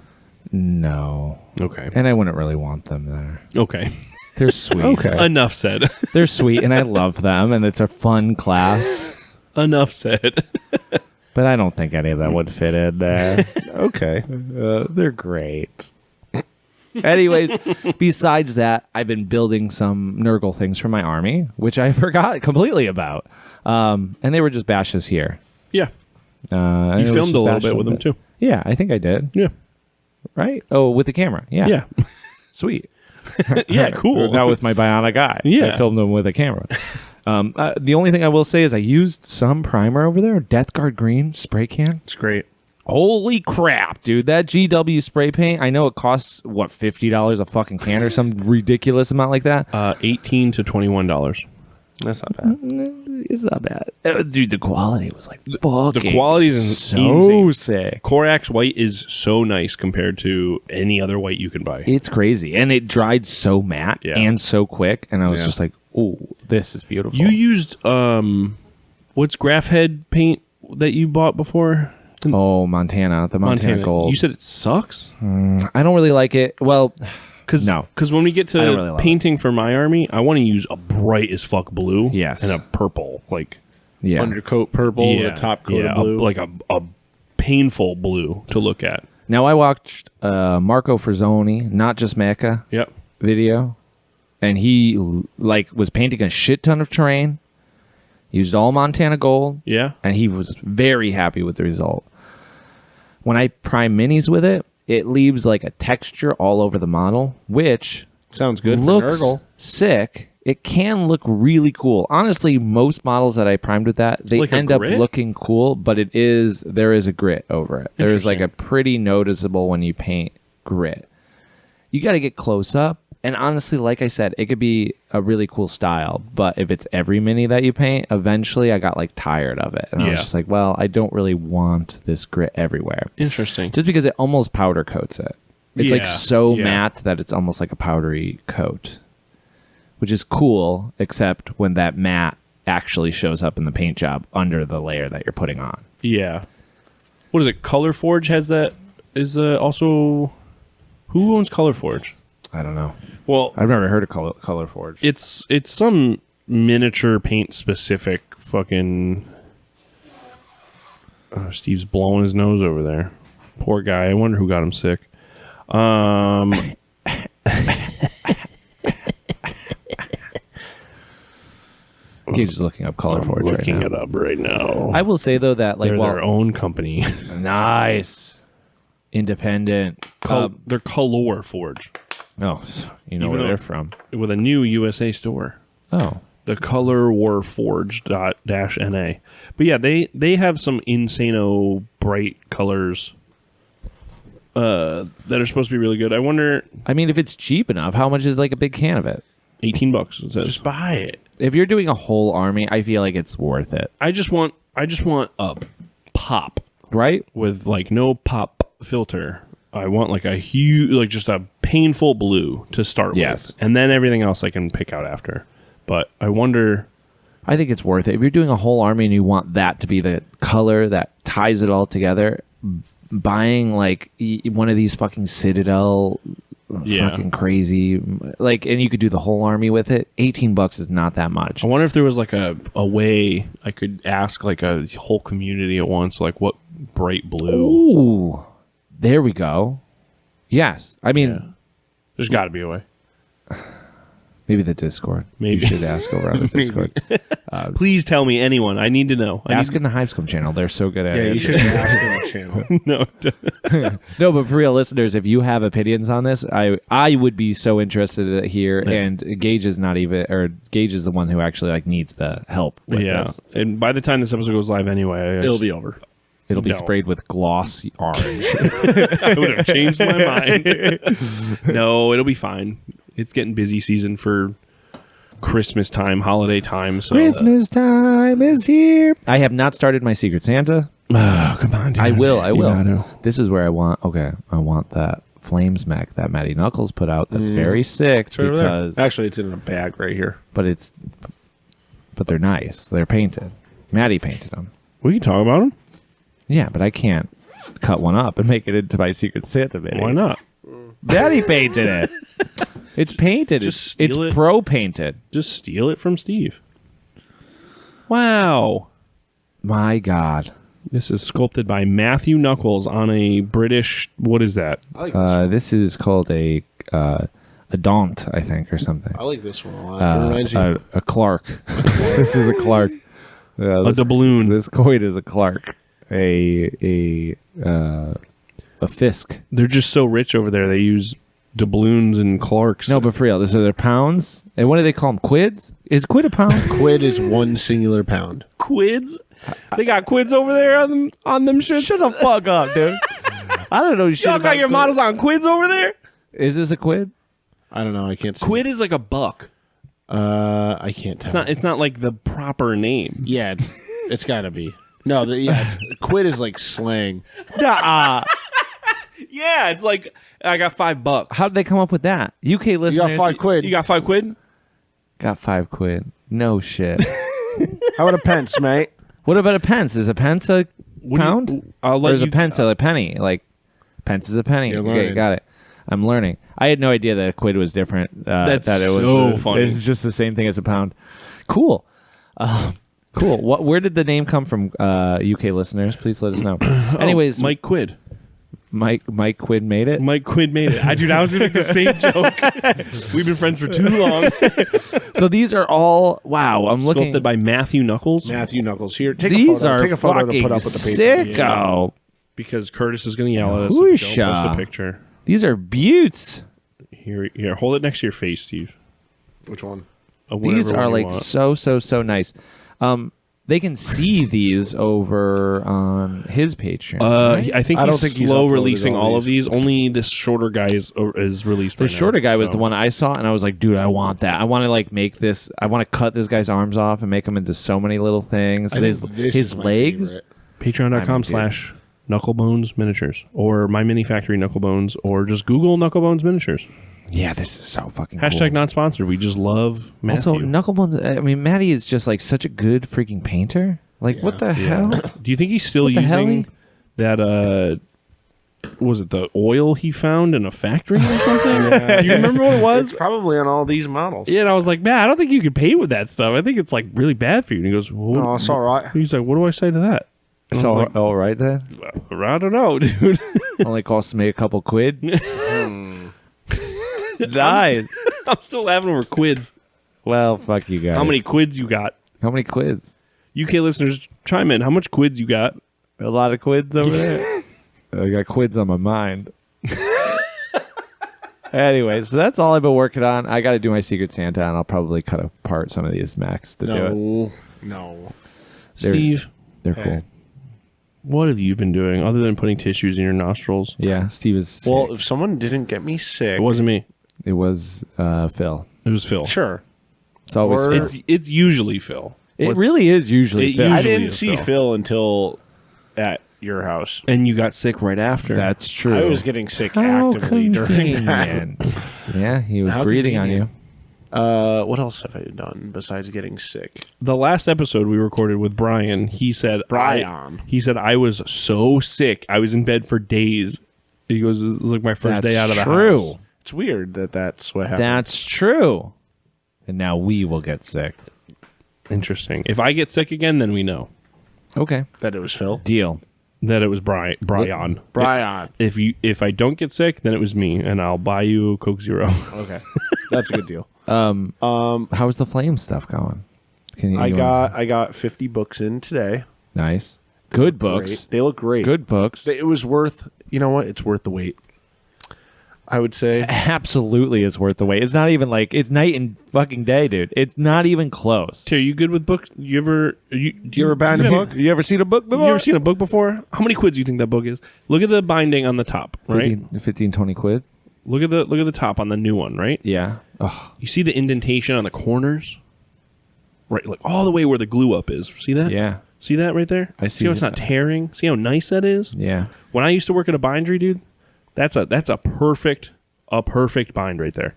No. Okay. And I wouldn't really want them there. Okay. They're sweet. Okay. Enough said. They're sweet, and I love them, and it's a fun class. Enough said. But I don't think any of them would fit in there. Okay. They're great. Anyways, besides that, I've been building some Nurgle things for my army, which I forgot completely about. And they were just bashes here. Yeah. And You filmed a little bit with them, too. Yeah, I think I did. Yeah. Right? Oh, with the camera. Yeah. Yeah. Sweet. Yeah, cool. Not with my bionic eye. Yeah. I filmed them with a camera. The only thing I will say is I used some primer over there. Death Guard Green spray can. It's great. Holy crap, dude. That GW spray paint, I know it costs, what, $50 a fucking can or some ridiculous amount like that? $18 to $21. That's not bad. It's not bad. Dude, the quality was like fucking The quality is so insane. sick. Corax white is so nice compared to any other white you can buy. It's crazy. And it dried so matte and so quick. And I was just like, oh, this is beautiful. You used, what's graph head paint that you bought before? Oh, Montana. The Montana Gold. You said it sucks? I don't really like it. Well, no. Because when we get to really love painting for my army, I want to use a bright as fuck blue. Yes. And a purple. Like, Yeah. Undercoat purple, the top coat of blue. like a painful blue to look at. Now, I watched Marco Frazzoni, Not Just Mecha Yep. video, and he was painting a shit ton of terrain, used all Montana Gold, Yeah. and he was very happy with the result. When I prime minis with it, it leaves like a texture all over the model, which Sounds good looks for Nurgle. sick. It can look really cool. Honestly, most models that I primed with that, they Like a end up grit? looking cool, but there is a grit over it. There is like a pretty noticeable when you paint grit. You got to get close up. And honestly, like I said, it could be a really cool style, but if it's every mini that you paint, eventually I got like tired of it. And I was just like, well, I don't really want this grit everywhere. Interesting. Just because it almost powder coats it. It's like Yeah, so yeah. matte that it's almost like a powdery coat, which is cool, except when that matte actually shows up in the paint job under the layer that you're putting on. Yeah. What is it? Color Forge has that. Is also. Who owns Color Forge? I don't know. Well, I've never heard of Color Forge. it's some miniature paint specific fucking. Oh, Steve's blowing his nose over there. Poor guy. I wonder who got him sick. He's just looking up Color Forge right Looking now. it up right now. I will say though that like They're their own company. nice, independent. They're Color Forge Oh, you know Even where though- they're from. with a new USA store. Oh, The Color War Forge -NA. But yeah, they have some insano bright colors that are supposed to be really good. I wonder. I mean, if it's cheap enough, how much is like a big can of it? $18. It says. Just buy it. If you're doing a whole army, I feel like it's worth it, I just want a pop right? with like no pop filter. I want like a huge, like just a painful blue to start Yes. with, and then everything else I can pick out after. But I wonder. I think it's worth it. If you're doing a whole army and you want that to be the color that ties it all together, buying like one of these fucking Citadel, fucking crazy, like, and you could do the whole army with it. $18 is not that much. I wonder if there was like a way I could ask like a whole community at once, like what bright blue. Ooh, there we go. Yes, I mean. Yeah. There's got to be a way. Maybe the Discord. Maybe. You should ask over on the Discord. Please tell me, anyone. I need to know. Ask in the Hivescom channel. They're so good at Yeah, it. you should ask on the channel. No. No, but for real listeners, if you have opinions on this, I would be so interested to hear. Yeah. And Gage is not even, or Gage is the one who actually like needs the help with Yeah. this. And by the time this episode goes live anyway, It'll be over. It'll be No. sprayed with gloss orange. I would have changed my mind. No, it'll be fine. It's getting busy season for Christmas time, holiday time. So Christmas time is here. I have not started my Secret Santa. Oh, come on, dude. I will. You gotta. This is where I want. Okay, I want that Flames mech that Matty Knuckles put out. That's very sick It's right over there. because, Actually, it's in a bag right here. but they're nice. They're painted. Matty painted them. We can talk about them. Yeah, but I can't cut one up and make it into my Secret Santa mini. Why not? Daddy painted it. It's painted. Just it's steal it. pro painted. Just steal it from Steve. Wow. My God. This is sculpted by Matthew Knuckles on a British. What is that? I like this. This is called a Daunt, I think, or something. I like this one a lot. It reminds me. A Clark. This is a Clark. Yeah, A doubloon. This coin is a Clark. A Fisk. They're just so rich over there. They use doubloons and Clarks. No, but for real, this are their pounds. And what do they call them? Quids? Is quid a pound? Quid is one singular pound. Quids. They got quids over there on them shits. Shut the fuck up, dude. I don't know shit Y'all about got your quid. models on quids over there? Is this a quid? I don't know. I can't see. Quid is like a buck. I can't tell. It's not like the proper name. Yeah, it's got to be. No, quid is like slang. Nuh-uh. Yeah, it's like I got $5. How did they come up with that? UK listeners. You got 5 quid. You got 5 quid? Got 5 quid. No shit. How about a pence, mate? What about a pence? Is a pence a pound? I'll Or let is you. a pence a penny? Like, pence is a penny. You're Okay, learning. got it. I'm learning. I had no idea that a quid was different. That's that it was so funny. It's just the same thing as a pound. Cool. Cool. Where did the name come from, UK listeners? Please let us know. Anyways, Mike Quid. Mike Quid made it. Mike Quid made it. Dude, I was going to make the same joke. We've been friends for too long. So these are all I'm looking. Sculpted by Matthew Knuckles. Matthew Knuckles. Here, take These a photo. are Take a photo to fucking put up with the paper. sicko. Because Curtis is going to yell at us if we don't Whoosha. post a picture. These are beauts. Here, hold it next to your face, Steve. Which one? These are like so nice. They can see these over on his Patreon. right? I think I don't he's think he's slow uploaded releasing all all of these. Only this shorter guy is released. The right now, shorter guy was so. the one I saw, and I was like, dude, I want that. I want to like make this. I want to cut this guy's arms off and make him into so many little things. I His, think this his is my legs. favorite. Patreon.com/Knucklebones Miniatures or My Mini Factory Knucklebones or just Google Knucklebones Miniatures. Yeah, this is so fucking Hashtag cool. not sponsored. We just love Matthew. Also, Knucklebones. I mean, Matty is just like such a good freaking painter. Like, what the hell? Do you think he's still What the hell? using that? Was it the oil he found in a factory or something? Do you remember what it was? It's probably on all these models. Yeah, and I was like, man, I don't think you can paint with that stuff. I think it's like really bad for you. And he goes, well, No, it's all right. He's like, what do I say to that? And I So, was like, all right then. I don't know, dude. Only costs me a couple quid. Nice. I'm still laughing over quids. Well, fuck you guys. How many quids you got? How many quids? UK listeners, chime in. How much quids you got? A lot of quids over there. I got quids on my mind. Anyway, so that's all I've been working on. I got to do my Secret Santa, and I'll probably cut apart some of these Macs to do it. No. Steve, They're Hey. cool. what have you been doing other than putting tissues in your nostrils? Yeah, Steve is sick. Well, if someone didn't get me sick, It wasn't me. It was Phil. It was Phil. sure. It's always Or- Phil. It's usually Phil. It really is usually It Phil. I usually didn't is see Phil. Phil until at your house. And you got sick right after. That's true. I was getting sick How actively during that. convenient. Yeah, he was How breathing on you. convenient. What else have I done besides getting sick? the last episode we recorded with Brian. He said, he said, I was so sick. I was in bed for days. He goes, this is like my first day out of the true. house. It's weird that that's what happened. That's true. And now we will get sick. Interesting. If I get sick again, then we know Okay. that it was Phil. Deal. that it was Brian. Brian. If I don't get sick, then it was me, and I'll buy you a Coke Zero. Okay. That's a good deal. How's the flame stuff going? Can you? I got 50 books in today. nice. Good books. Great. They look great. Good books. It was worth, you know what? It's worth the wait. I would say. Absolutely is worth the wait. It's not even like it's night and fucking day, dude. It's not even close. Terry, you good with books? Do you ever bind a book? You ever seen a book before? You ever seen a book before? How many quids do you think that book is? Look at the binding on the top, right? 15, 20 quid. Look at the top on the new one, right? Yeah. Oh, You see the indentation on the corners? Right, like all the way where the glue up is. See that? yeah. See that right there? I see how it's it. not tearing? See how nice that is? Yeah. When I used to work at a bindery, dude, that's a perfect bind right there.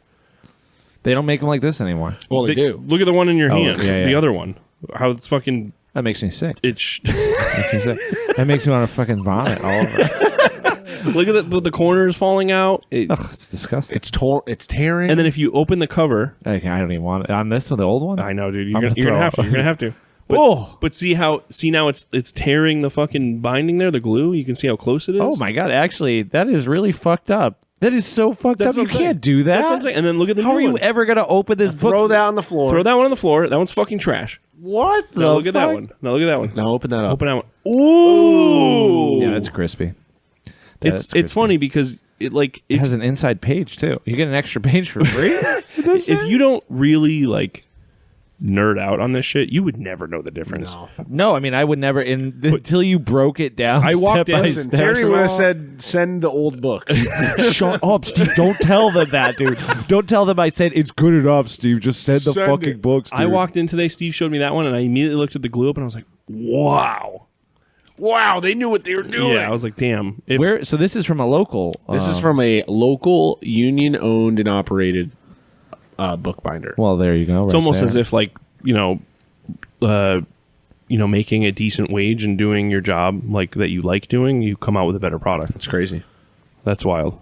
They don't make them like this anymore. Well, they do. Look at the one in your hand. yeah, The yeah. other one. How it's fucking That makes me sick. it's Makes me sick. That makes me want to fucking vomit all over. look at the corners falling out. Ugh, it's disgusting. It's tearing. And then if you open the cover, I don't even want it. On this one, the old one? I know, dude. You're I'm gonna, gonna you're gonna have to. throw up. You're gonna have to. But, Oh. but see now it's tearing the fucking binding there, the glue. You can see how close it is. Oh my god! Actually, that is really fucked up. That is so fucked That's up. You what I'm saying. can't do that. That's what I'm saying. And then look at the How new are you one. ever gonna open this book? Throw that on the floor. Throw that one on the floor. That one's fucking trash. What the? Now look at that fuck? one. Now look at that one. Now open that up. Open that one. Ooh. Yeah, that's crispy. It's funny because It has an inside page too. You get an extra page for free. If you don't really like nerd out on this shit, you would never know the difference. No, I mean I would never until you broke it down. I walked in. Listen, Terry would have said, "Send the old book." Shut up, Steve. Don't tell them that, dude. Don't tell them I said it's good enough, Steve. Just send the fucking books, dude. I walked in today, Steve showed me that one, and I immediately looked at the glue up, and I was like, wow. Wow, they knew what they were doing. Yeah, I was like, damn. So this is from a local. This is from a local union-owned and operated bookbinder. Well, there you go. It's almost as if, like, making a decent wage and doing your job like that you like doing, you come out with a better product. It's crazy. That's wild.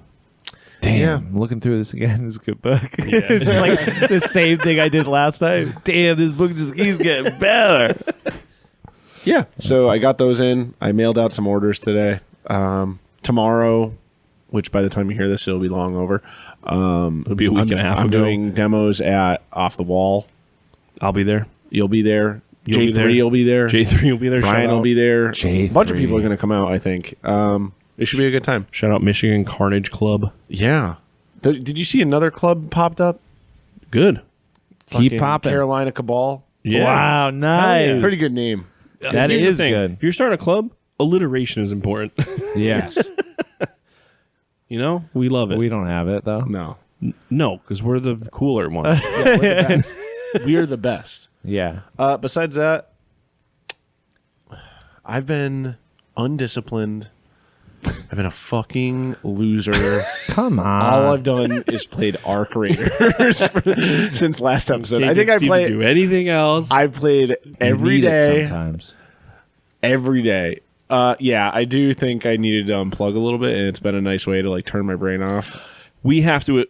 Damn, I'm looking through this again. This is a good book. Yeah. It's like the same thing I did last time. Damn, this book just keeps getting better. Yeah. So I got those in. I mailed out some orders today. Tomorrow, which by the time you hear this, it'll be long over. It'll be a week and a half I'm ago. doing demos at Off the Wall. I'll be there. You'll be there. You'll be there. J3 will be there. J3 will be there. Brian will be there. J3. A bunch of people are going to come out, I think. It should be a good time. Shout out Michigan Carnage Club. Yeah. Did you see another club popped up? Good. Keep Fucking popping. Carolina Cabal. Yeah. Wow, nice. Hell yeah. Pretty good name. That Here's the is thing. good. If you're starting a club, alliteration is important. Yes. We love it. We don't have it though. No. No, because we're the cooler one. We are the best. Yeah. Besides that, I've been undisciplined. I've been a fucking loser. Come on. All I've done is played Arc Raiders since last episode. Can't I think get I Steve to played. do anything else. I've played every Need it day. sometimes. Every day. Yeah, I do think I needed to unplug a little bit, and it's been a nice way to like turn my brain off. We have to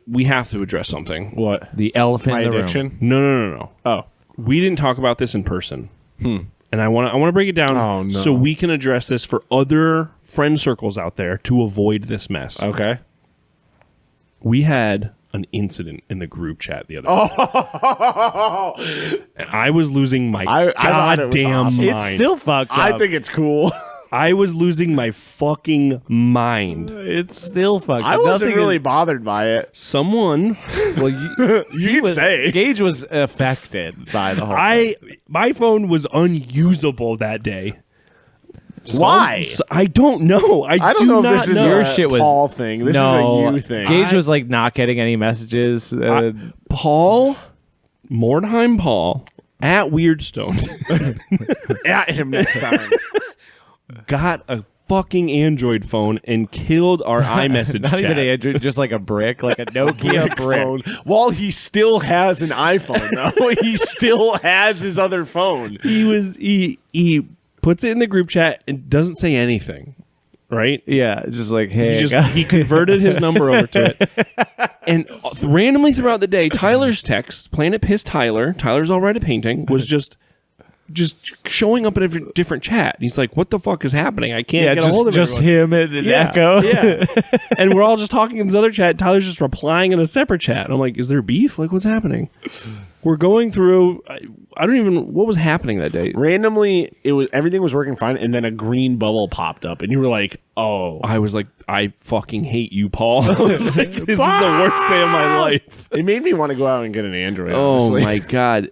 address something. What? The elephant My in the addiction? room. No. Oh. We didn't talk about this in person. And I want to break it down Oh, no. so we can address this for other friend circles out there to avoid this mess. Okay. We had an incident in the group chat the other day. And I was losing my I thought it was goddamn awesome. mind. It's still fucked up. I think it's cool. I was losing my fucking mind. it's still fucked up. I wasn't Nothing really is- bothered by it. Someone, You can say. Gage was affected by the whole my phone was unusable that day. Why? I don't know. I don't do know if not this is know. Your a shit was- Paul thing. This is a you thing. Gage was like not getting any messages. Paul Mordheim Paul at Weirdstone at him next time. got a fucking Android phone and killed our iMessage not chat. even Android, just like a brick, like a Nokia brick. Phone. While he still has an iPhone, though, he still has his other phone. He puts it in the group chat and doesn't say anything. Right? Yeah, it's just like, hey, He converted his number over to it. And randomly throughout the day, Tyler's text, Planet Piss Tyler's all right at painting, was just showing up in a different chat. And he's like, what the fuck is happening? I can't get a hold of just everyone. him and an echo. Yeah. And we're all just talking in this other chat. Tyler's just replying in a separate chat. And I'm like, is there beef? Like, what's happening? We're going through, I don't even, what was happening that day? Randomly, everything was working fine, and then a green bubble popped up, and you were like, "Oh!" I was like, I fucking hate you, Paul. I was like, this is the worst day of my life. It made me want to go out and get an Android. Oh honestly. my god!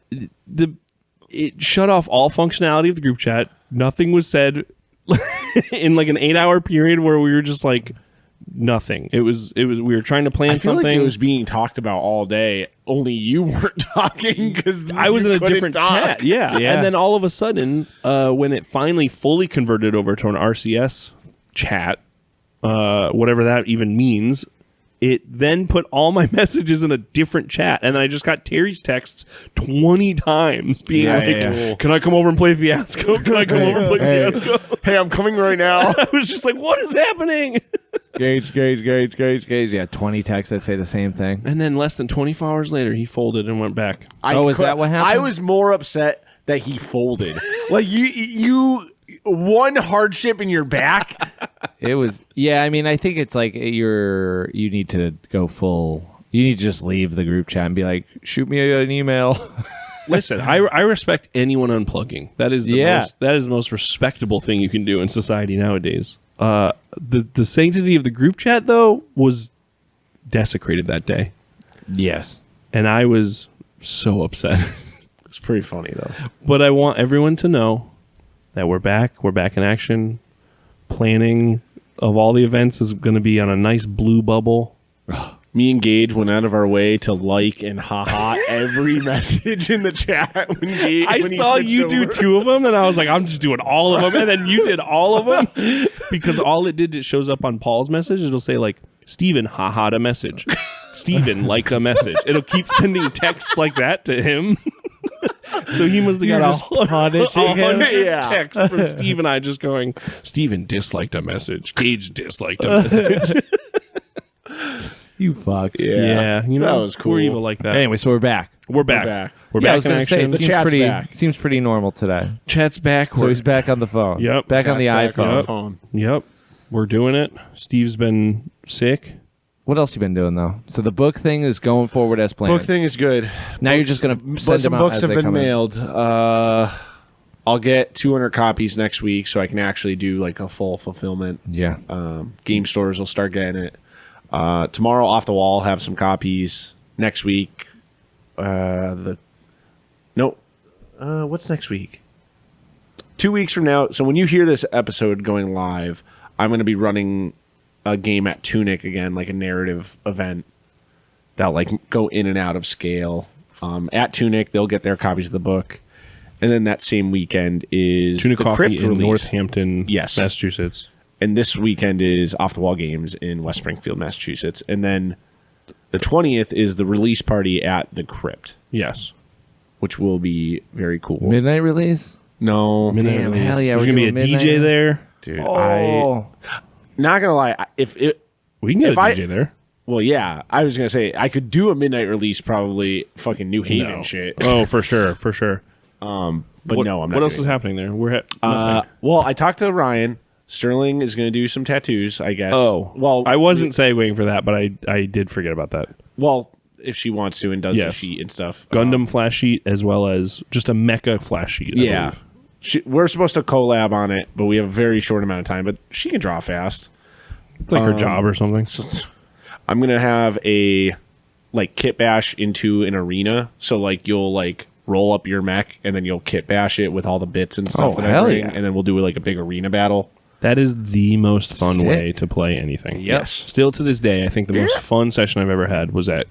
It shut off all functionality of the group chat. Nothing was said in like an 8-hour period where we were just like nothing. It was we were trying to plan I feel something. like it was being talked about all day. Only you weren't talking because I was in a different chat. Yeah. And then all of a sudden, when it finally fully converted over to an RCS chat, whatever that even means, it then put all my messages in a different chat. And then I just got Terry's texts 20 times being can I come over and play Fiasco? Can I come over and play Fiasco? Hey, I'm coming right now. I was just like, what is happening? Gage. Yeah, 20 texts that say the same thing. And then less than 24 hours later, he folded and went back. Is that what happened? I was more upset that he folded. Like you one hardship in your back. It was, yeah, I mean, I think it's like you need to go full, you need to just leave the group chat and be like, shoot me an email. Listen, I respect anyone unplugging. That is the most respectable thing you can do in society nowadays. The sanctity of the group chat though was desecrated that day, Yes. and I was so upset. It's pretty funny though. But I want everyone to know that we're back. We're back in action. Planning of all the events is going to be on a nice blue bubble. Me and Gage went out of our way to like and haha every message in the chat. When I saw you do 2 of them, and I was like, I'm just doing all of them. And then you did all of them because all it did, it shows up on Paul's message. It'll say like, Steven haha'd a message. Steven liked a message. It'll keep sending texts like that to him. So he must have got a hundred texts from Steve and I just going, Steven disliked a message. Gage disliked a message. You fucks. Yeah, you know, that was cool. We're evil like that. Anyway, so we're back. We're back. We're Yeah, I back was in gonna say, action. it chat's back. seems pretty normal today. Chat's back. So he's back on the phone. Yep. Back on the Back iPhone. on the phone. Yep. We're doing it. Steve's been sick. What else you been doing though? So the book thing is going forward as planned. Book thing is good. Now you're just gonna But send some them out books as have they been come in. mailed. I'll get 200 copies next week, so I can actually do like a full fulfillment. Yeah. Game stores will start getting it. Tomorrow, Off the Wall, have some copies. Next week, what's next week? 2 weeks from now. So when you hear this episode going live, I'm going to be running a game at Tunic again, like a narrative event that'll like go in and out of scale. At Tunic, they'll get their copies of the book. And then that same weekend is Tuna the Coffee Crypt in release. Northampton, Yes. Massachusetts. And this weekend is Off the Wall Games in West Springfield, Massachusetts. And then the 20th is the release party at the Crypt, Yes. which will be very cool. Midnight release? No, Damn, hell yeah. There's we're going to be a doing DJ midnight. there. dude, Oh. not gonna lie. If it, We can get If a I- DJ there. well, yeah, I was gonna say I could do a midnight release, probably fucking New Haven No. shit. Oh, for sure. For sure. But what, no, I'm not. What else doing is happening there? We're at nothing. Well, I talked to Ryan. Sterling is going to do some tattoos, I guess. Oh, well, I wasn't segueing for that, but I did forget about that. Well, if she wants to and does the Yes. sheet and stuff. Gundam flash sheet as well as just a mecha flash sheet. I Yeah. believe. We're supposed to collab on it, but we have a very short amount of time. But she can draw fast. It's like her job or something. I'm gonna have a like kit bash into an arena. So like you'll like roll up your mech and then you'll kit bash it with all the bits and stuff Oh, that I hell bring, yeah. and then we'll do like a big arena battle. That is the most fun Sick. way to play anything. Yes. Still to this day, I think the most fun session I've ever had was at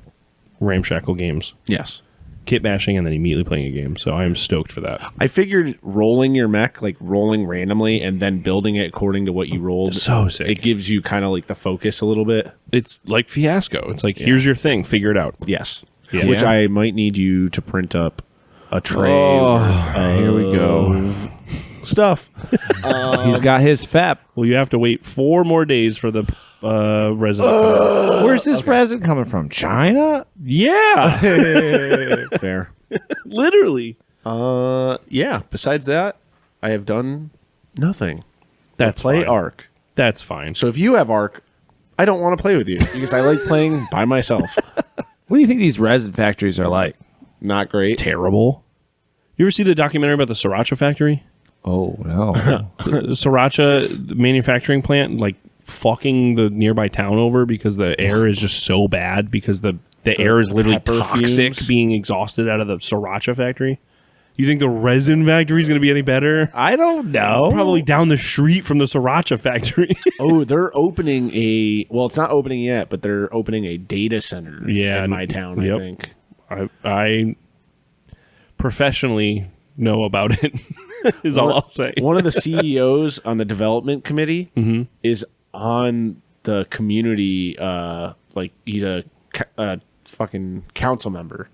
Ramshackle Games. Yes. Kit bashing and then immediately playing a game. So I am stoked for that. I figured rolling your mech, like rolling randomly and then building it according to what you rolled. So sick. It gives you kind of like the focus a little bit. It's like Fiasco. It's like, here's your thing. Figure it out. Yes. Yeah. Which Yeah. I might need you to print up a tray. Oh, worth here we go. of Stuff. He's got his FEP. Well, you have to wait 4 more days for the resin. Where's this resin coming from? China? Yeah. Fair. Literally. Yeah. Besides that, I have done nothing. That's Play fine. Ark. That's fine. So if you have Ark, I don't want to play with you because I like playing by myself. What do you think these resin factories are like? Not great. Terrible. You ever see the documentary about the Sriracha factory? Oh, no. The Sriracha manufacturing plant, like fucking the nearby town over because the air is just so bad because the air is literally pepper toxic fumes. being exhausted out of the Sriracha factory. You think the resin factory is going to be any better? I don't know. It's probably down the street from the Sriracha factory. Oh, they're opening it's not opening yet, but they're opening a data center in my town, yep. I think. I professionally know about it, is all I'll say. One of the CEOs on the development committee Mm-hmm. is on the community, like he's a fucking council member,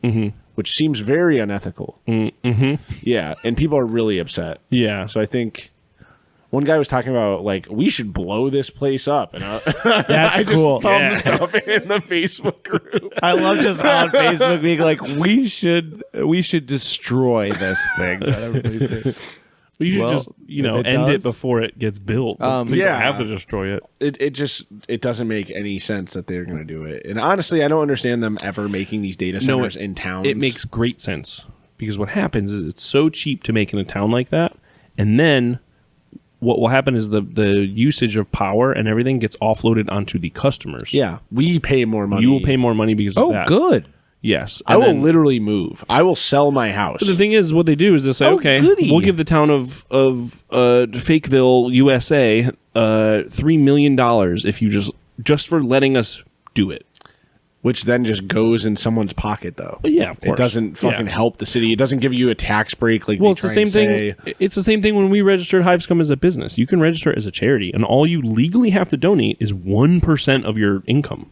which seems very unethical. Mm-hmm. Yeah, and people are really upset. Yeah. So I think one guy was talking about like we should blow this place up, and That's I just cool. thumbs up in the Facebook group. I love just on Facebook being like, we should destroy this thing. that everybody's doing. But you should Well, just, if end it it does- before it gets built. So you don't yeah. have to destroy it. It doesn't make any sense that they're going to do it. And honestly, I don't understand them ever making these data centers in towns. It makes great sense because what happens is it's so cheap to make in a town like that, and then what will happen is the usage of power and everything gets offloaded onto the customers. Yeah, we pay more money. You will pay more moned because of that. Oh, good. Yes. I will literally move. I will sell my house. But the thing is, what they do is they say, okay, goody. we'll give the town of Fakeville, USA, $3 million if you just for letting us do it. Which then just goes in someone's pocket, though. Yeah, of course. It doesn't fucking help the city. It doesn't give you a tax break like Well, it's the same thing. It's the same thing when we registered Hivescum as a business. You can register as a charity, and all you legally have to donate is 1% of your income.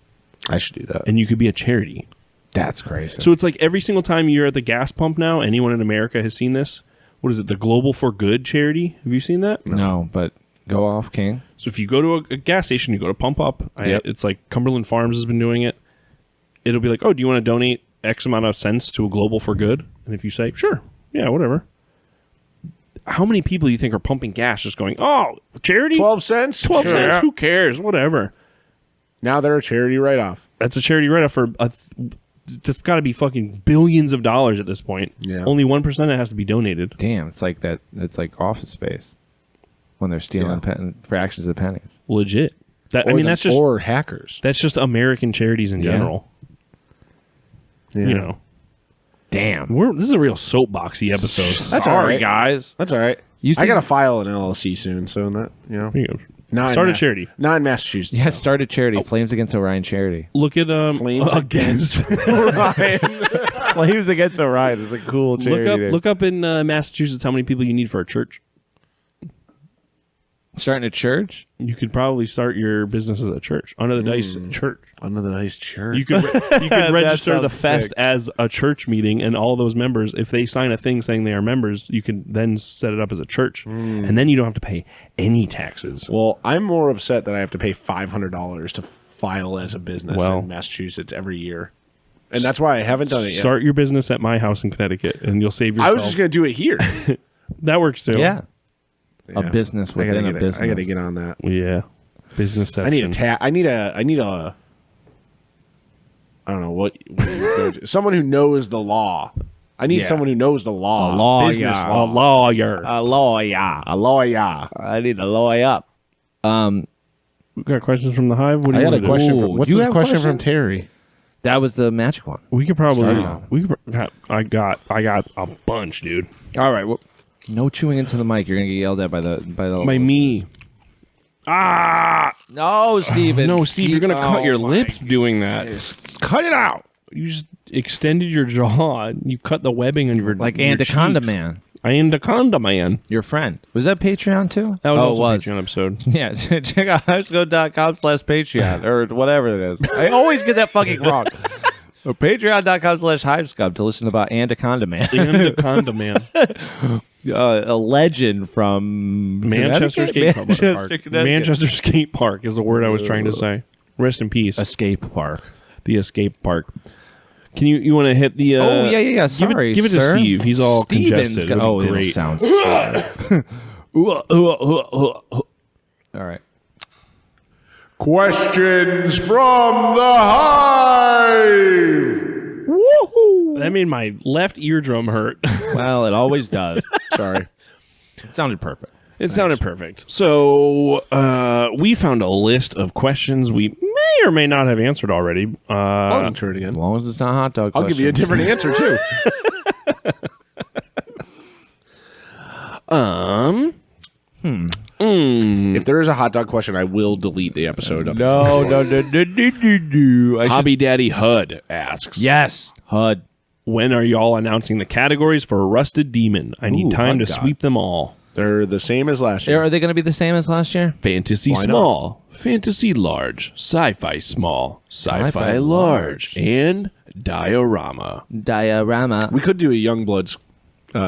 I should do that. And you could be a charity. That's crazy. So it's like every single time you're at the gas pump now, anyone in America has seen this. What is it? The Global for Good charity? Have you seen that? No, but go off, King. So if you go to a gas station, you go to pump up. Yep. It's like Cumberland Farms has been doing it. It'll be like, oh, do you want to donate X amount of cents to a Global for Good? And if you say, sure, yeah, whatever. How many people do you think are pumping gas just going, oh, charity? 12 cents? 12 Sure. cents? Who cares? Whatever. Now they're a charity write-off. That's a charity write-off for that's got to be fucking billions of dollars at this point. Yeah. Only 1% that has to be donated. Damn, it's like that. It's like Office Space when they're stealing fractions of pennies. Legit. That's just or hackers. That's just American charities in general. Yeah. You know. Damn. This is a real soapboxy episode. That's all right, guys. That's all right. You I got to file an LLC soon, so that Here you go. not Start in a charity. Not in Massachusetts. Yeah, though. start a charity. Flames Against Orion charity. Look at Flames against. Flames Against Orion is a cool charity. Look up in Massachusetts how many people you need for a church. Starting a church? You could probably start your business as a church. Under the Dice Church. Under the nice church. You could register the sounds fest sick. as a church meeting, and all those members, if they sign a thing saying they are members, you can then set it up as a church, and then you don't have to pay any taxes. Well, I'm more upset that I have to pay $500 to file as a business Well. in Massachusetts every year. And that's why I haven't done it yet. Start your business at my house in Connecticut, and you'll save yourself. I was just going to do it here. That works too. Yeah. Yeah. A business within a business. I got to get on that. Yeah. Business section. I need a I don't know what you go to. Someone who knows the law. I need someone who knows the law. A lawyer. Business A law. lawyer. A lawyer. A lawyer. I need a lawyer up. We got questions from the Hive? What do I you got a want to do? question. Ooh, What's do you the have question from questions? Terry? That was the magic one. We could probably. Start. I got a bunch, dude. All right. Well, no chewing into the mic. You're gonna get yelled at by the. By me. No, Steven. No, Steve, you're gonna cut your lips doing that. Cut it out. You just extended your jaw. And you cut the webbing on your Like your Anaconda cheeks. Man, Anaconda Man. your friend. Was that Patreon too? That was oh, also it a was. Patreon episode. Yeah, check out hivescum.com/Patreon or whatever it is. I always get that fucking wrong. Patreon.com/hivescum to listen about Anaconda Man, Anaconda Man. a legend from Manchester Skate Park. Connecticut. Manchester Skate Park is the word I was trying to say. Rest in peace. Escape Park. The escape park. Can you want to hit the? Oh yeah. Sorry, give it to sir. Steve. He's all Steven's congested. gonna- It'll be it'll great. sound. All right. Questions from the Hive. Woohoo! That made my left eardrum hurt. Well, it always does. Sorry. It sounded perfect. It sounded perfect. So we found a list of questions we may or may not have answered already. I'll answer it again. As long as it's not hot dog. I'll give you a different answer too. If there is a hot dog question, I will delete the episode. Of No. Hobby Daddy HUD asks, Yes. HUD. when are y'all announcing the categories for Rusted Demon? I need Ooh, time to HUD God. sweep them all. They're the same as last year. Are they going to be the same as last year? Fantasy Why not? small, fantasy large, sci-fi small, sci-fi Sci-fi large, and diorama. Diorama. We could do a Youngbloods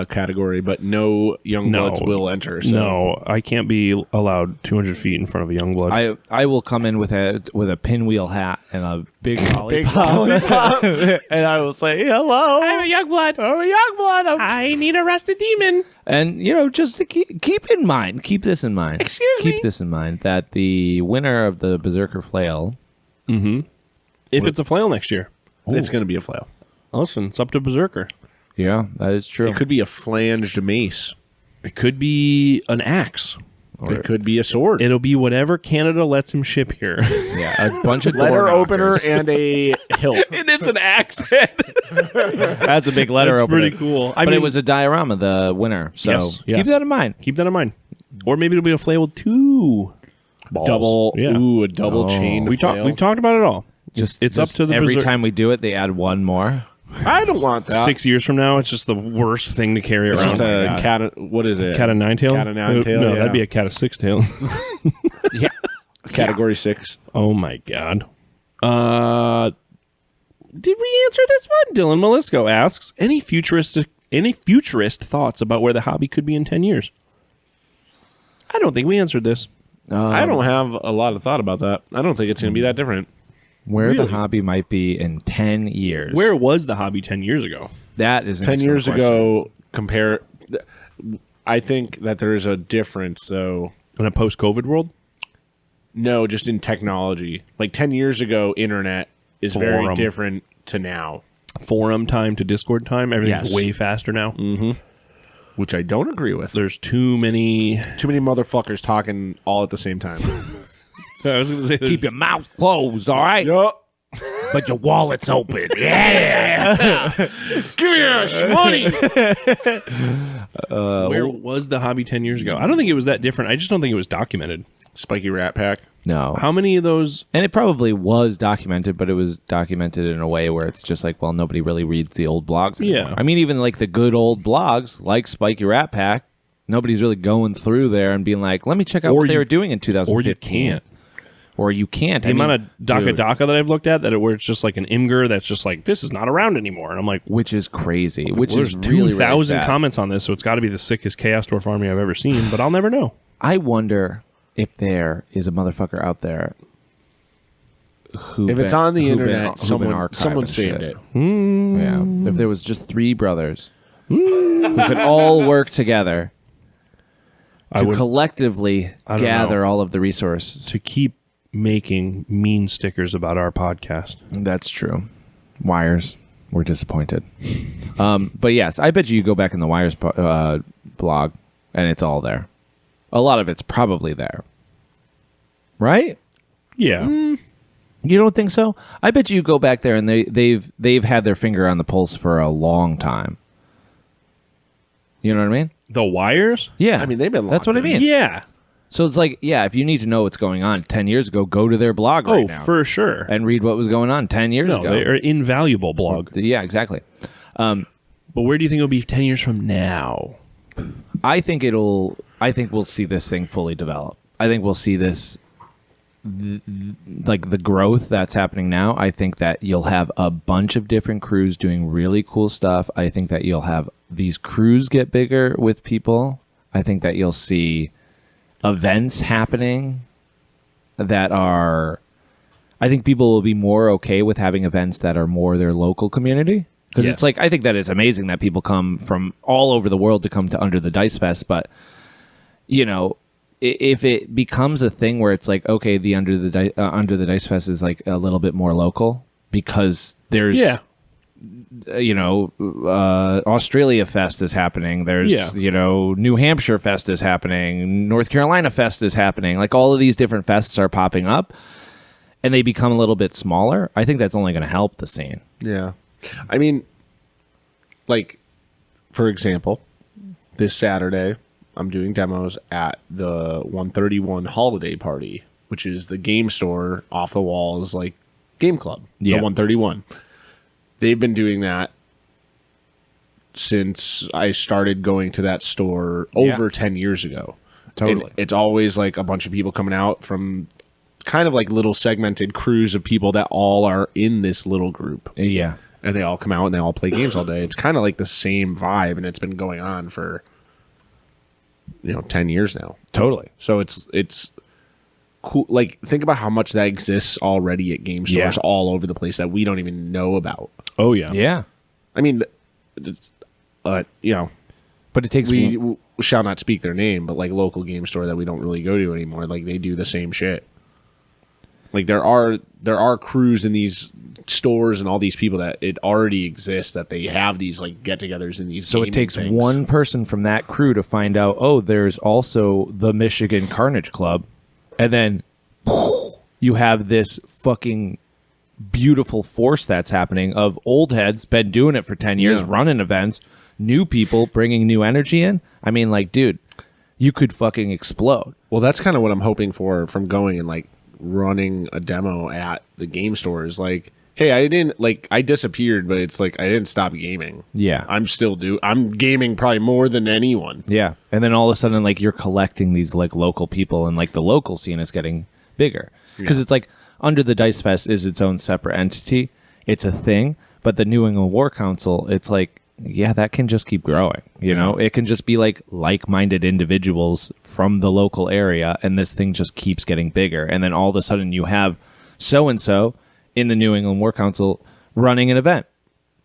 category, but no Youngbloods No. will enter. So. No, I can't be allowed 200 feet in front of a young blood. I will come in with a pinwheel hat and a big lollipop, and I will say hello. I'm a young blood. I'm a young blood. I need a rusted demon. And just to keep in mind, keep this in mind. Keep this in mind that the winner of the Berserker Flail. If it's a flail next year. It's going to be a flail. Listen, it's up to Berserker. Yeah, that is true. It could be a flanged mace. It could be an axe. It could be a sword. It'll be whatever Canada lets him ship here. Yeah, a bunch of Letter door opener knockers. and a hilt. And it's an axe head. That's a big letter That's opener. pretty cool. But it was a diorama, the winner. So Yes, yes. keep that in mind. Keep that in mind. Or maybe it'll be a flail with 2 balls. A double chain. We've talked about it all. It's up to the every berserk- time we do it, they add one more. I don't want that. 6 years from now, it's just the worst thing to carry It's around. just a cat. What is it? Cat of 9 tail? Cat of 9 tail. No, yeah. that'd be a cat of 6 tail. Yeah. Category 6. Oh my god. Did we answer this one? Dylan Malisco asks, any futurist thoughts about where the hobby could be in 10 years? I don't think we answered this. I don't have a lot of thought about that. I don't think it's going to be that different. Where Really? the hobby might be in 10 years. Where was the hobby 10 years ago? That is an 10 years excellent question. ago, compare. I think that there's a difference, though. In a post-COVID world? No, just in technology. Like 10 years ago, internet is very Forum. different to now, Forum time to Discord time? Everything's Yes. way faster now. which I don't agree with. There's too many... Too many motherfuckers talking all at the same time. I was going to say... Keep your mouth closed, all right? Yup. But your wallet's open. Yeah. Give me your money. Where was the hobby 10 years ago? I don't think it was that different. I just don't think it was documented. Spiky Rat Pack. No. How many of those... And it probably was documented, but it was documented in a way where it's just like, well, nobody really reads the old blogs anymore. Yeah. I mean, even like the good old blogs, like Spiky Rat Pack, nobody's really going through there and being like, let me check out what they were doing in 2015. Or you can't. Or you can't. The amount of Daka that I've looked at, where it's just like an Imgur that's just like, this is not around anymore. And I'm like, which is crazy. Which there's is really, 2,000 really sad. comments on this, so it's got to be the sickest Chaos Dwarf army I've ever seen, but I'll never know. I wonder if there is a motherfucker out there who If it's on the internet, who been someone archiving saved shit. it. Yeah. If there was just 3 brothers who could all work together to collectively don't gather know. all of the resources. To keep making mean stickers about our podcast. That's true. Wires. We're disappointed. But yes, I bet you go back in the Wires blog and it's all there. A lot of it's probably there. Right? Yeah. You don't think so? I bet you go back there and they've had their finger on the pulse for a long time. You know what I mean? The Wires? Yeah. I mean, they've been That's what I locked in. mean. Yeah. So it's like, yeah, if you need to know what's going on 10 years ago, go to their blog right now For sure. and read what was going on 10 years No, ago. they are invaluable blog. Yeah, exactly. But where do you think it'll be 10 years from now? I think we'll see this thing fully develop. I think we'll see this like the growth that's happening now. I think that you'll have a bunch of different crews doing really cool stuff. I think that you'll have these crews get bigger with people. I think that you'll see events happening that are, I think people will be more okay with having events that are more their local community. Because Yes. it's like, I think that it's amazing that people come from all over the world to come to Under the Dice Fest. But, you know, if it becomes a thing where it's like, okay, the Under the Dice Fest is like a little bit more local because there's, you know, Australia Fest is happening. There's, you know, New Hampshire Fest is happening. North Carolina Fest is happening. Like all of these different fests are popping up and they become a little bit smaller. I think that's only going to help the scene. Yeah. I mean, like, for example, this Saturday, I'm doing demos at the 131 Holiday Party, which is the game store off the walls, like game club, the 131. They've been doing that since I started going to that store over 10 years ago. Totally. And it's always like a bunch of people coming out from kind of like little segmented crews of people that all are in this little group. Yeah. And they all come out and they all play games all day. It's kind of like the same vibe, and it's been going on for 10 years now. Totally. So it's cool. Like, think about how much that exists already at game stores all over the place that we don't even know about. Oh, yeah. Yeah. I mean, but it takes we shall not speak their name, but like local game store that we don't really go to anymore, like they do the same shit. Like there are crews in these stores and all these people that it already exists, that they have these like get-togethers and these. So it takes things. one person from that crew to find out, oh, there's also the Michigan Carnage Club, and then you have this fucking beautiful force that's happening of old heads, been doing it for 10 years, running events, new people bringing new energy in. I mean, like, dude, you could fucking explode. Well, that's kind of what I'm hoping for from going and like running a demo at the game stores. Like, hey, I disappeared, but it's like I didn't stop gaming. Yeah. I'm gaming probably more than anyone. Yeah. And then all of a sudden, like, you're collecting these like local people, and like the local scene is getting bigger because it's like Under the Dice Fest is its own separate entity. It's a thing, but the New England War Council, it's like, yeah, that can just keep growing. You know, it can just be like-minded individuals from the local area, and this thing just keeps getting bigger. And then all of a sudden you have so-and-so in the New England War Council running an event,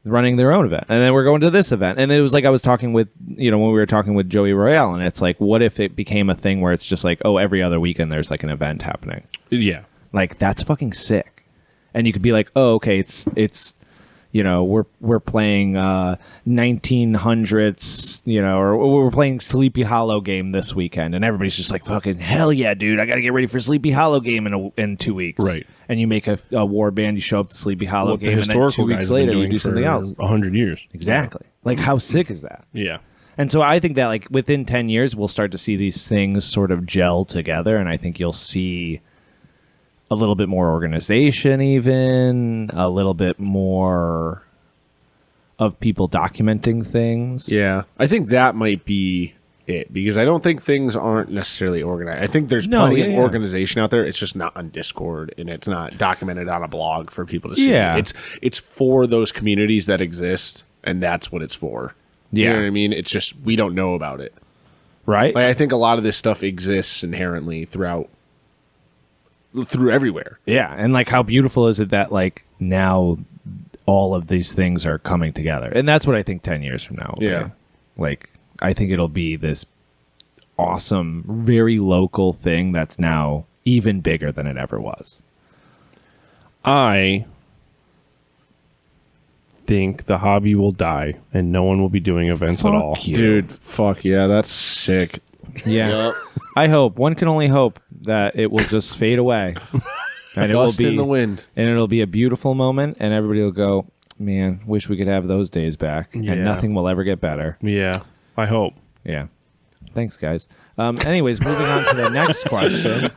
running their own event. And then we're going to this event. And it was like I was talking with, when we were talking with Joey Royale, and it's like, what if it became a thing where it's just like, oh, every other weekend there's like an event happening? Yeah. Like, that's fucking sick. And you could be like, oh, okay, it's we're playing 1900s, or we're playing Sleepy Hollow game this weekend, and everybody's just like, fucking hell yeah, dude, I got to get ready for Sleepy Hollow game in 2 weeks. Right. And you make a war band, you show up to Sleepy Hollow game, the and then 2 weeks later you do something else. 100 years. Exactly. Like, how sick is that? Yeah. And so I think that like within 10 years, we'll start to see these things sort of gel together, and I think you'll see a little bit more organization, even a little bit more of people documenting things. Yeah, I think that might be it, because I don't think things aren't necessarily organized. I think there's plenty of organization out there. It's just not on Discord, and it's not documented on a blog for people to see. Yeah. It's for those communities that exist, and that's what it's for. Yeah. You know what I mean? It's just we don't know about it. Right? Like, I think a lot of this stuff exists inherently through everywhere. Yeah, and like how beautiful is it that like now all of these things are coming together. And that's what I think 10 years from now will be. Like, I think it'll be this awesome, very local thing that's now even bigger than it ever was. I think the hobby will die and no one will be doing events at all. Dude, fuck yeah, that's sick. Yeah. I hope. One can only hope that it will just fade away. And it will be in the wind. And it'll be a beautiful moment, and everybody will go, man, wish we could have those days back. Yeah. And nothing will ever get better. Yeah, I hope. Yeah. Thanks, guys. Anyways, moving on to the next question.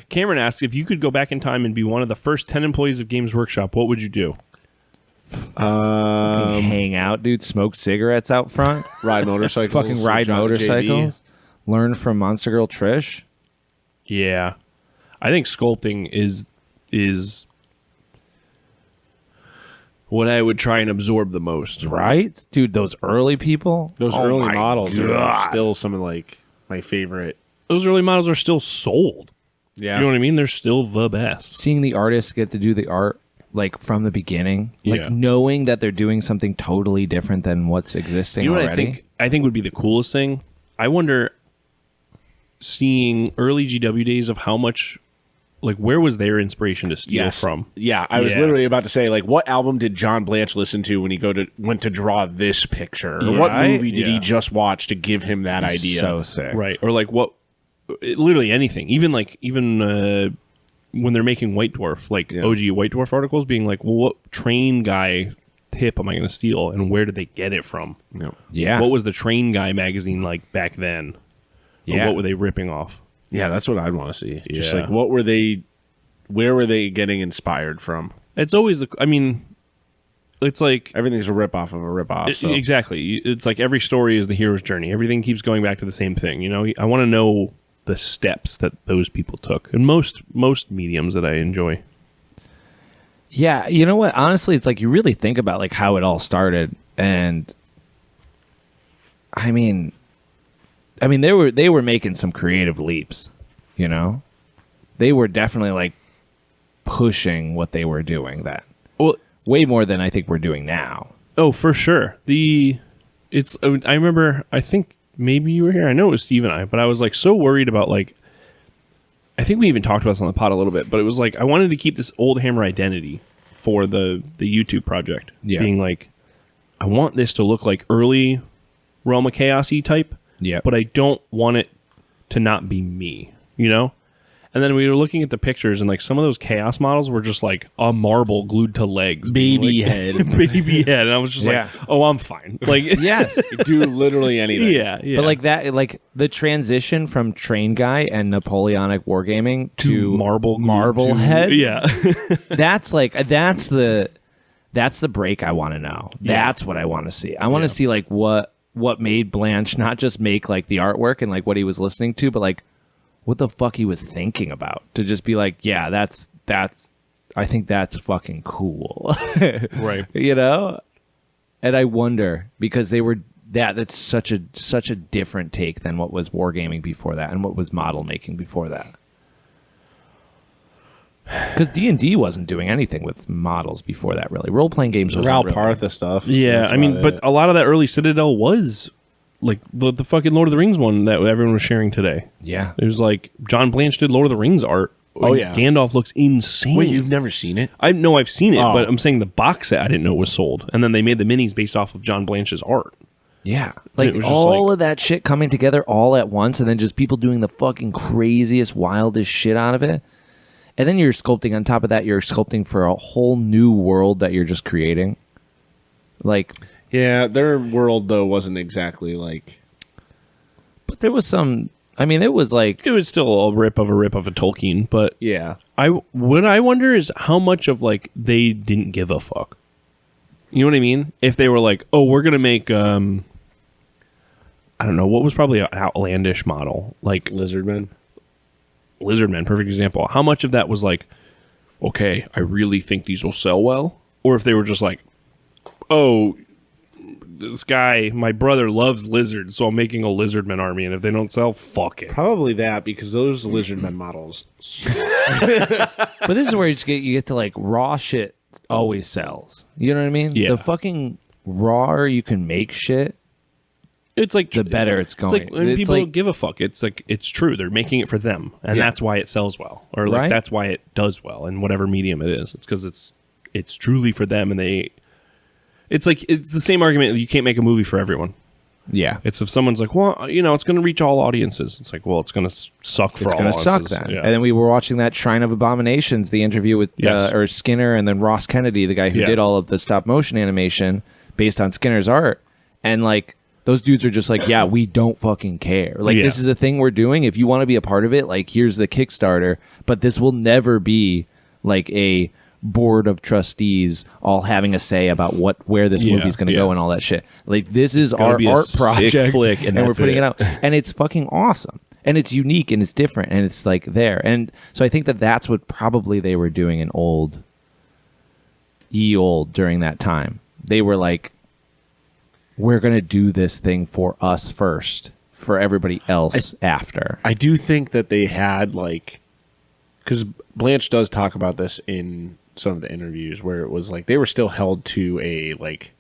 Cameron asks, if you could go back in time and be one of the first 10 employees of Games Workshop, what would you do? Hang out, dude. Smoke cigarettes out front. Ride motorcycles. Fucking ride motorcycles. Learn from Monster Girl Trish. Yeah. I think sculpting is what I would try and absorb the most. Right? Dude, those early people. Those Oh early my models God. are still some of like my favorite. Those early models are still sold. Yeah. You know what I mean? They're still the best. Seeing the artists get to do the art like from the beginning, like Yeah. knowing that they're doing something totally different than what's existing You know what already. I think would be the coolest thing? I wonder, seeing early GW days, of how much, like, where was their inspiration to steal from? Yeah, I was literally about to say, like, what album did John Blanche listen to when he went to draw this picture? Or what Right? movie did Yeah. he just watch to give him that idea? So sick. Right. Or like literally anything. Even when they're making White Dwarf, like OG White Dwarf articles, being like, well, what train guy tip am I going to steal, and where did they get it from? No. Yeah. What was the Train Guy magazine like back then? Or Yeah. what were they ripping off? Yeah, that's what I'd want to see. Just Yeah. like, where were they getting inspired from? It's always, I mean, it's like, Everything's a ripoff of a ripoff. So. exactly. It's like every story is the hero's journey. Everything keeps going back to the same thing. You know, I want to know the steps that those people took, and most mediums that I enjoy. Yeah, you know what? Honestly, it's like you really think about like how it all started, and I mean, they were making some creative leaps. You know, they were definitely like pushing what they were doing then. Well, Way more than I think we're doing now. oh, for sure. I remember. I think maybe you were here. I know it was Steve and I, but I was like so worried about like. I think we even talked about this on the pod a little bit, but it was like I wanted to keep this old Hammer identity for the YouTube project. Yeah. Being like, I want this to look like early Realm of Chaos-y type, but I don't want it to not be me, you know? And then we were looking at the pictures, and like some of those chaos models were just like a marble glued to legs, Baby like, head. baby head, and I was just like, "Oh, I'm fine." Like, Yes. Do literally anything. yeah. But like that, like the transition from Train Guy and Napoleonic Wargaming to marble head. Yeah, That's the break I want to know. That's what I want to see. I want to see like what made Blanche not just make like the artwork and like what he was listening to, but like what the fuck he was thinking about to just be like, yeah, that's I think that's fucking cool. right. You know? And I wonder because that's such a different take than what was wargaming before that and what was model making before that. Because D&D wasn't doing anything with models before that, really. Role-playing games was Ral really. Partha stuff. Yeah, That's I mean, about but it. a lot of that early Citadel was like the fucking Lord of the Rings one that everyone was sharing today. Yeah. It was like John Blanche did Lord of the Rings art. Oh, Like, yeah. Gandalf looks insane. Wait, you've never seen it? I know I've seen it, Oh. but I'm saying the box set I didn't know was sold, and then they made the minis based off of John Blanche's art. Yeah. Like it was just all like- of that shit coming together all at once and then just people doing the fucking craziest, wildest shit out of it. And then you're sculpting on top of that, you're sculpting for a whole new world that you're just creating. Like, Yeah, their world, though, wasn't exactly like... but there was some, I mean, it was like, It was still a rip of a Tolkien, but Yeah. what I wonder is how much of like they didn't give a fuck. You know what I mean? If they were like, oh, we're gonna make I don't know, what was probably an outlandish model, like Lizardmen. Lizardmen, perfect example. How much of that was like, okay, I really think these will sell well? Or if they were just like, oh, this guy, my brother loves lizards, so I'm making a Lizardman army, and if they don't sell, fuck it. Probably that, because those Lizardmen models... but this is where you get to like raw shit always sells. You know what I mean? Yeah. The fucking raw you can make shit, It's like the better it's going. It's like when It's people like- don't give a fuck. It's like it's true. They're making it for them, and Yeah. that's why it sells well, or like Right? that's why it does well in whatever medium it is. It's because it's truly for them, and they. It's like it's the same argument. You can't make a movie for everyone. Yeah. It's if someone's like, well, you know, it's going to reach all audiences. It's like, well, it's going to suck for It's all going to audiences. suck then. Yeah. And then we were watching that Shrine of Abominations, the interview with Yes. or Skinner and then Ross Kennedy, the guy who Yeah. did all of the stop motion animation based on Skinner's art. And like those dudes are just like, yeah, we don't fucking care. Like Yeah. this is a thing we're doing. If you want to be a part of it, like here's the Kickstarter, but this will never be like a board of trustees all having a say about where this Yeah, movie's going to go yeah. and all that shit. Like this is gotta our be a art sick project flick, and we're that's putting it. it out and it's fucking awesome and it's unique and it's different and it's like there. And so I think that's what probably they were doing in old during that time. They were like, we're going to do this thing for us first, for everybody else after. I do think that they had, like... Because Blanche does talk about this in some of the interviews, where it was like they were still held to a, like...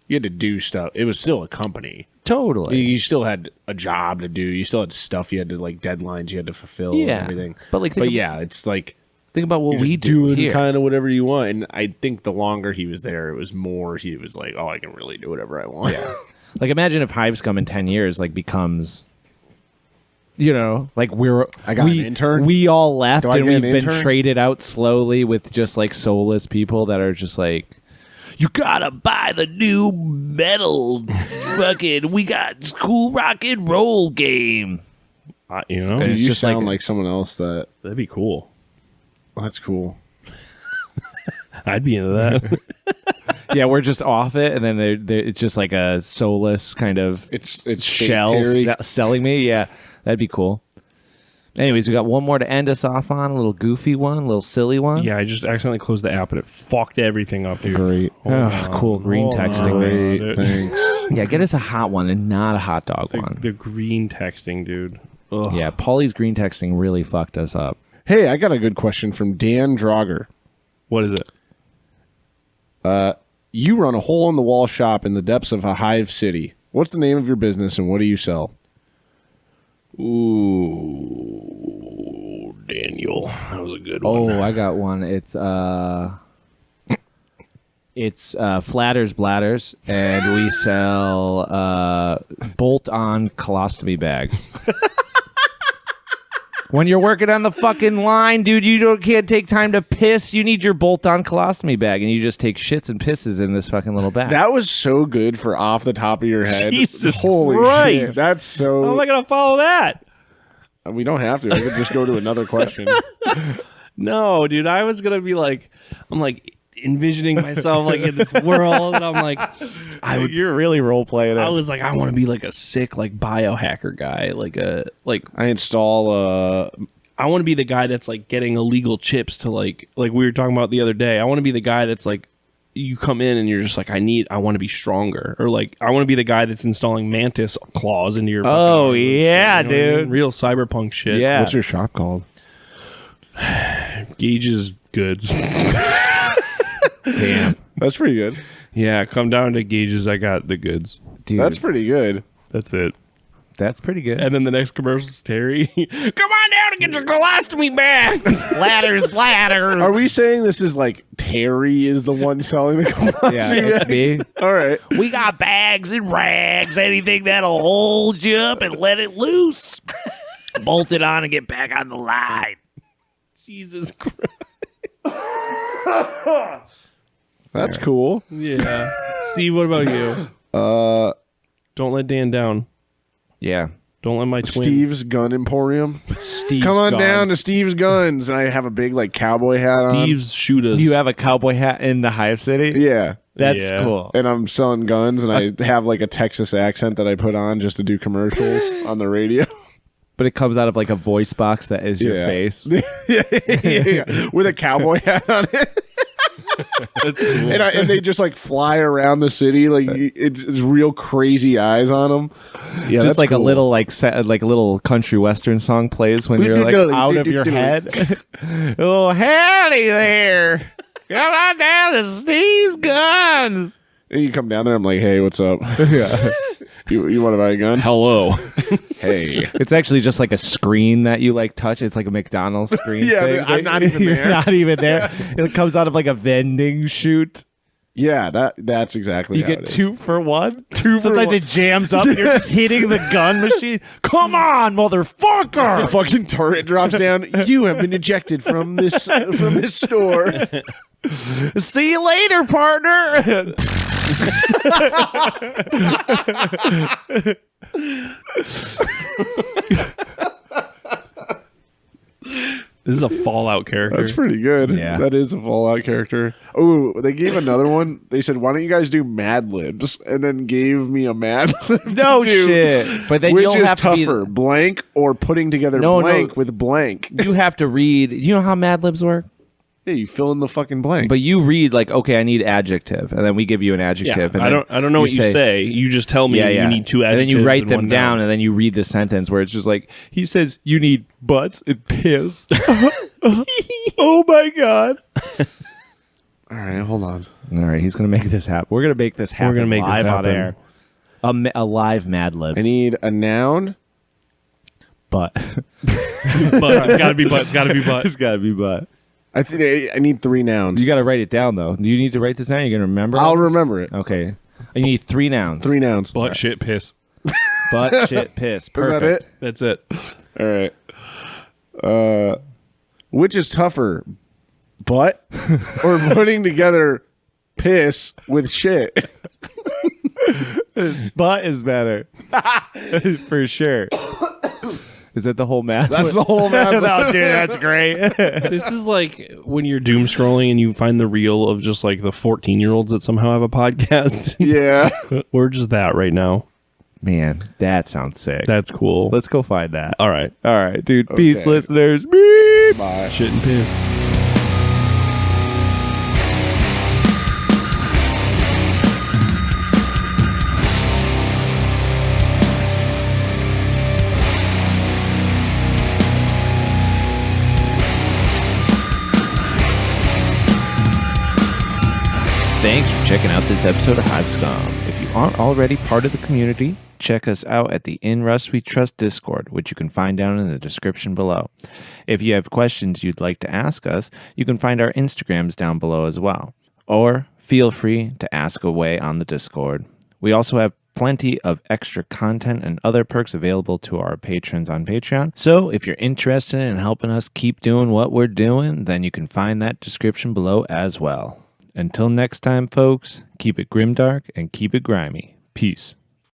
You had to do stuff. It was still a company. Totally. You still had a job to do. You still had stuff you had to, like, deadlines you had to fulfill Yeah. and everything. But, like, yeah, it's like... Think about what You're we just do doing here. kind of whatever you want. And I think the longer he was there, it was more he was like, oh, I can really do whatever I want. Yeah. Like imagine if Hive Scum in 10 years like becomes, you know, like I got an intern? We all left Do I and get we've an been intern? traded out slowly with just like soulless people that are just like, you gotta buy the new metal fucking, we got cool rock and roll game. You know, Dude, it's you just sound like- like someone else that... that'd be cool. That's cool. I'd be into that. Yeah, we're just off it, and then it's just like a soulless kind of It's shell Terry. selling me. Yeah, that'd be cool. Anyways, we got one more to end us off on, a little goofy one, a little silly one. Yeah, I just accidentally closed the app and it fucked everything up, dude. Great. Oh, cool. Green texting, Great. dude. Thanks. Yeah, get us a hot one and not a hot dog one. The green texting, dude. Ugh. Yeah, Paulie's green texting really fucked us up. Hey, I got a good question from Dan Drager. What is it? You run a hole-in-the-wall shop in the depths of a hive city. What's the name of your business and what do you sell? Ooh, Daniel. That was a good one. Oh, I got one. It's It's Flatters Bladders, and we sell bolt-on colostomy bags. When you're working on the fucking line, dude, can't take time to piss. You need your bolt-on colostomy bag, and you just take shits and pisses in this fucking little bag. That was so good for off the top of your head. Jesus Holy Christ. shit. That's so... How am I going to follow that? We don't have to. We could just go to another question. No, dude, I was going to be like, I'm like envisioning myself like in this world, and I'm like, You're really role-playing it. I was like, I want to be like a sick like biohacker guy, I install I want to be the guy that's like getting illegal chips to like we were talking about the other day. I want to be the guy that's like, you come in and you're just like, I want to be stronger, or like I want to be the guy that's installing mantis claws into your. Oh yeah, shit, you know what I dude, mean? Real cyberpunk shit. Yeah. What's your shop called? Gage's Goods. Damn, That's pretty good. Yeah, come down to Gage's. I got the goods. dude, That's pretty good. That's it. that's pretty good. And then the next commercial is Terry. Come on down and get your colostomy bag. Bladders. Are we saying this is like Terry is the one selling the colostomy Yeah, it's bags? me. All right. We got bags and rags, anything that'll hold you up and let it loose. Bolt it on and get back on the line. Jesus Christ. That's cool. Yeah. Steve, what about you? Don't let Dan down. Yeah. Don't let my twin. Steve's Gun Emporium. Steve's Come on guns. down to Steve's Guns. And I have a big like cowboy hat Steve's shooters. You have a cowboy hat in the Hive City? on. Yeah. That's Yeah. cool. And I'm selling guns, and I have like a Texas accent that I put on just to do commercials on the radio. But it comes out of like a voice box that is your Yeah. face. yeah. With a cowboy hat on it. That's cool. And they just like fly around the city like it's real crazy eyes on them. Yeah, Just that's like cool. a little like a little country western song plays when you're like out of your head. Oh, howdy there. Come on down to Steve's Guns. And you come down there, I'm like, hey, what's up? Yeah. You want to buy a gun? Hello. Hey. It's actually just like a screen that you like touch. It's like a McDonald's screen. Yeah, thing. I'm not even You're there. not even there. It comes out of like a vending chute. Yeah, that's exactly You how get it is. 2 for 1. for Sometimes one. it jams up. You're just hitting the gun machine. Come on, The motherfucker! fucking turret drops down. You have been ejected from this store. See you later, partner. This is a Fallout character. That's pretty good. Yeah. That is a Fallout character. Oh, they gave another one. They said, why don't you guys do Mad Libs? And then gave me a Mad Lib No to do, shit. But then which you'll is have tougher, to be. blank or putting together No, blank with blank? You have to read. You know how Mad Libs work? Yeah, you fill in the fucking blank. But you read like, okay, I need adjective, and then we give you an yeah. adjective. And I then don't know what you say. You just tell me you need 2 and adjectives. then you write and them one down, noun. and then you read the sentence where it's just like he says, "You need butts and piss." Oh my god! All right, hold on. All right, he's gonna make this happen. We're gonna make this happen. gonna make this live on happen. air. A live Mad Libs. I need a noun. but. But it's gotta be but. It's gotta be but. It's gotta be but. I think I need 3 nouns. You gotta write it down though. Do you need to write this down? You're gonna remember? I'll all this? remember it. Okay. You need 3 nouns. 3 nouns. But shit piss. Butt, shit, piss. Perfect. Is that it? That's it. All right. Which is tougher, butt or putting together piss with shit? Butt is better. For sure. Is that the whole math? That's the whole map. No, dude, that's great. This is like when you're doom scrolling and you find the reel of just like the 14-year-olds that somehow have a podcast. Yeah. We're just that right now. Man, that sounds sick. That's cool. Let's go find that. All right. All right, dude. Peace, Okay. listeners. Beep. Bye. Shit and piss. Thanks for checking out this episode of Hive Scum. If you aren't already part of the community, check us out at the In Rust We Trust Discord, which you can find down in the description below. If you have questions you'd like to ask us, you can find our Instagrams down below as well. Or feel free to ask away on the Discord. We also have plenty of extra content and other perks available to our patrons on Patreon. So if you're interested in helping us keep doing what we're doing, then you can find that description below as well. Until next time, folks, keep it grimdark and keep it grimy. Peace.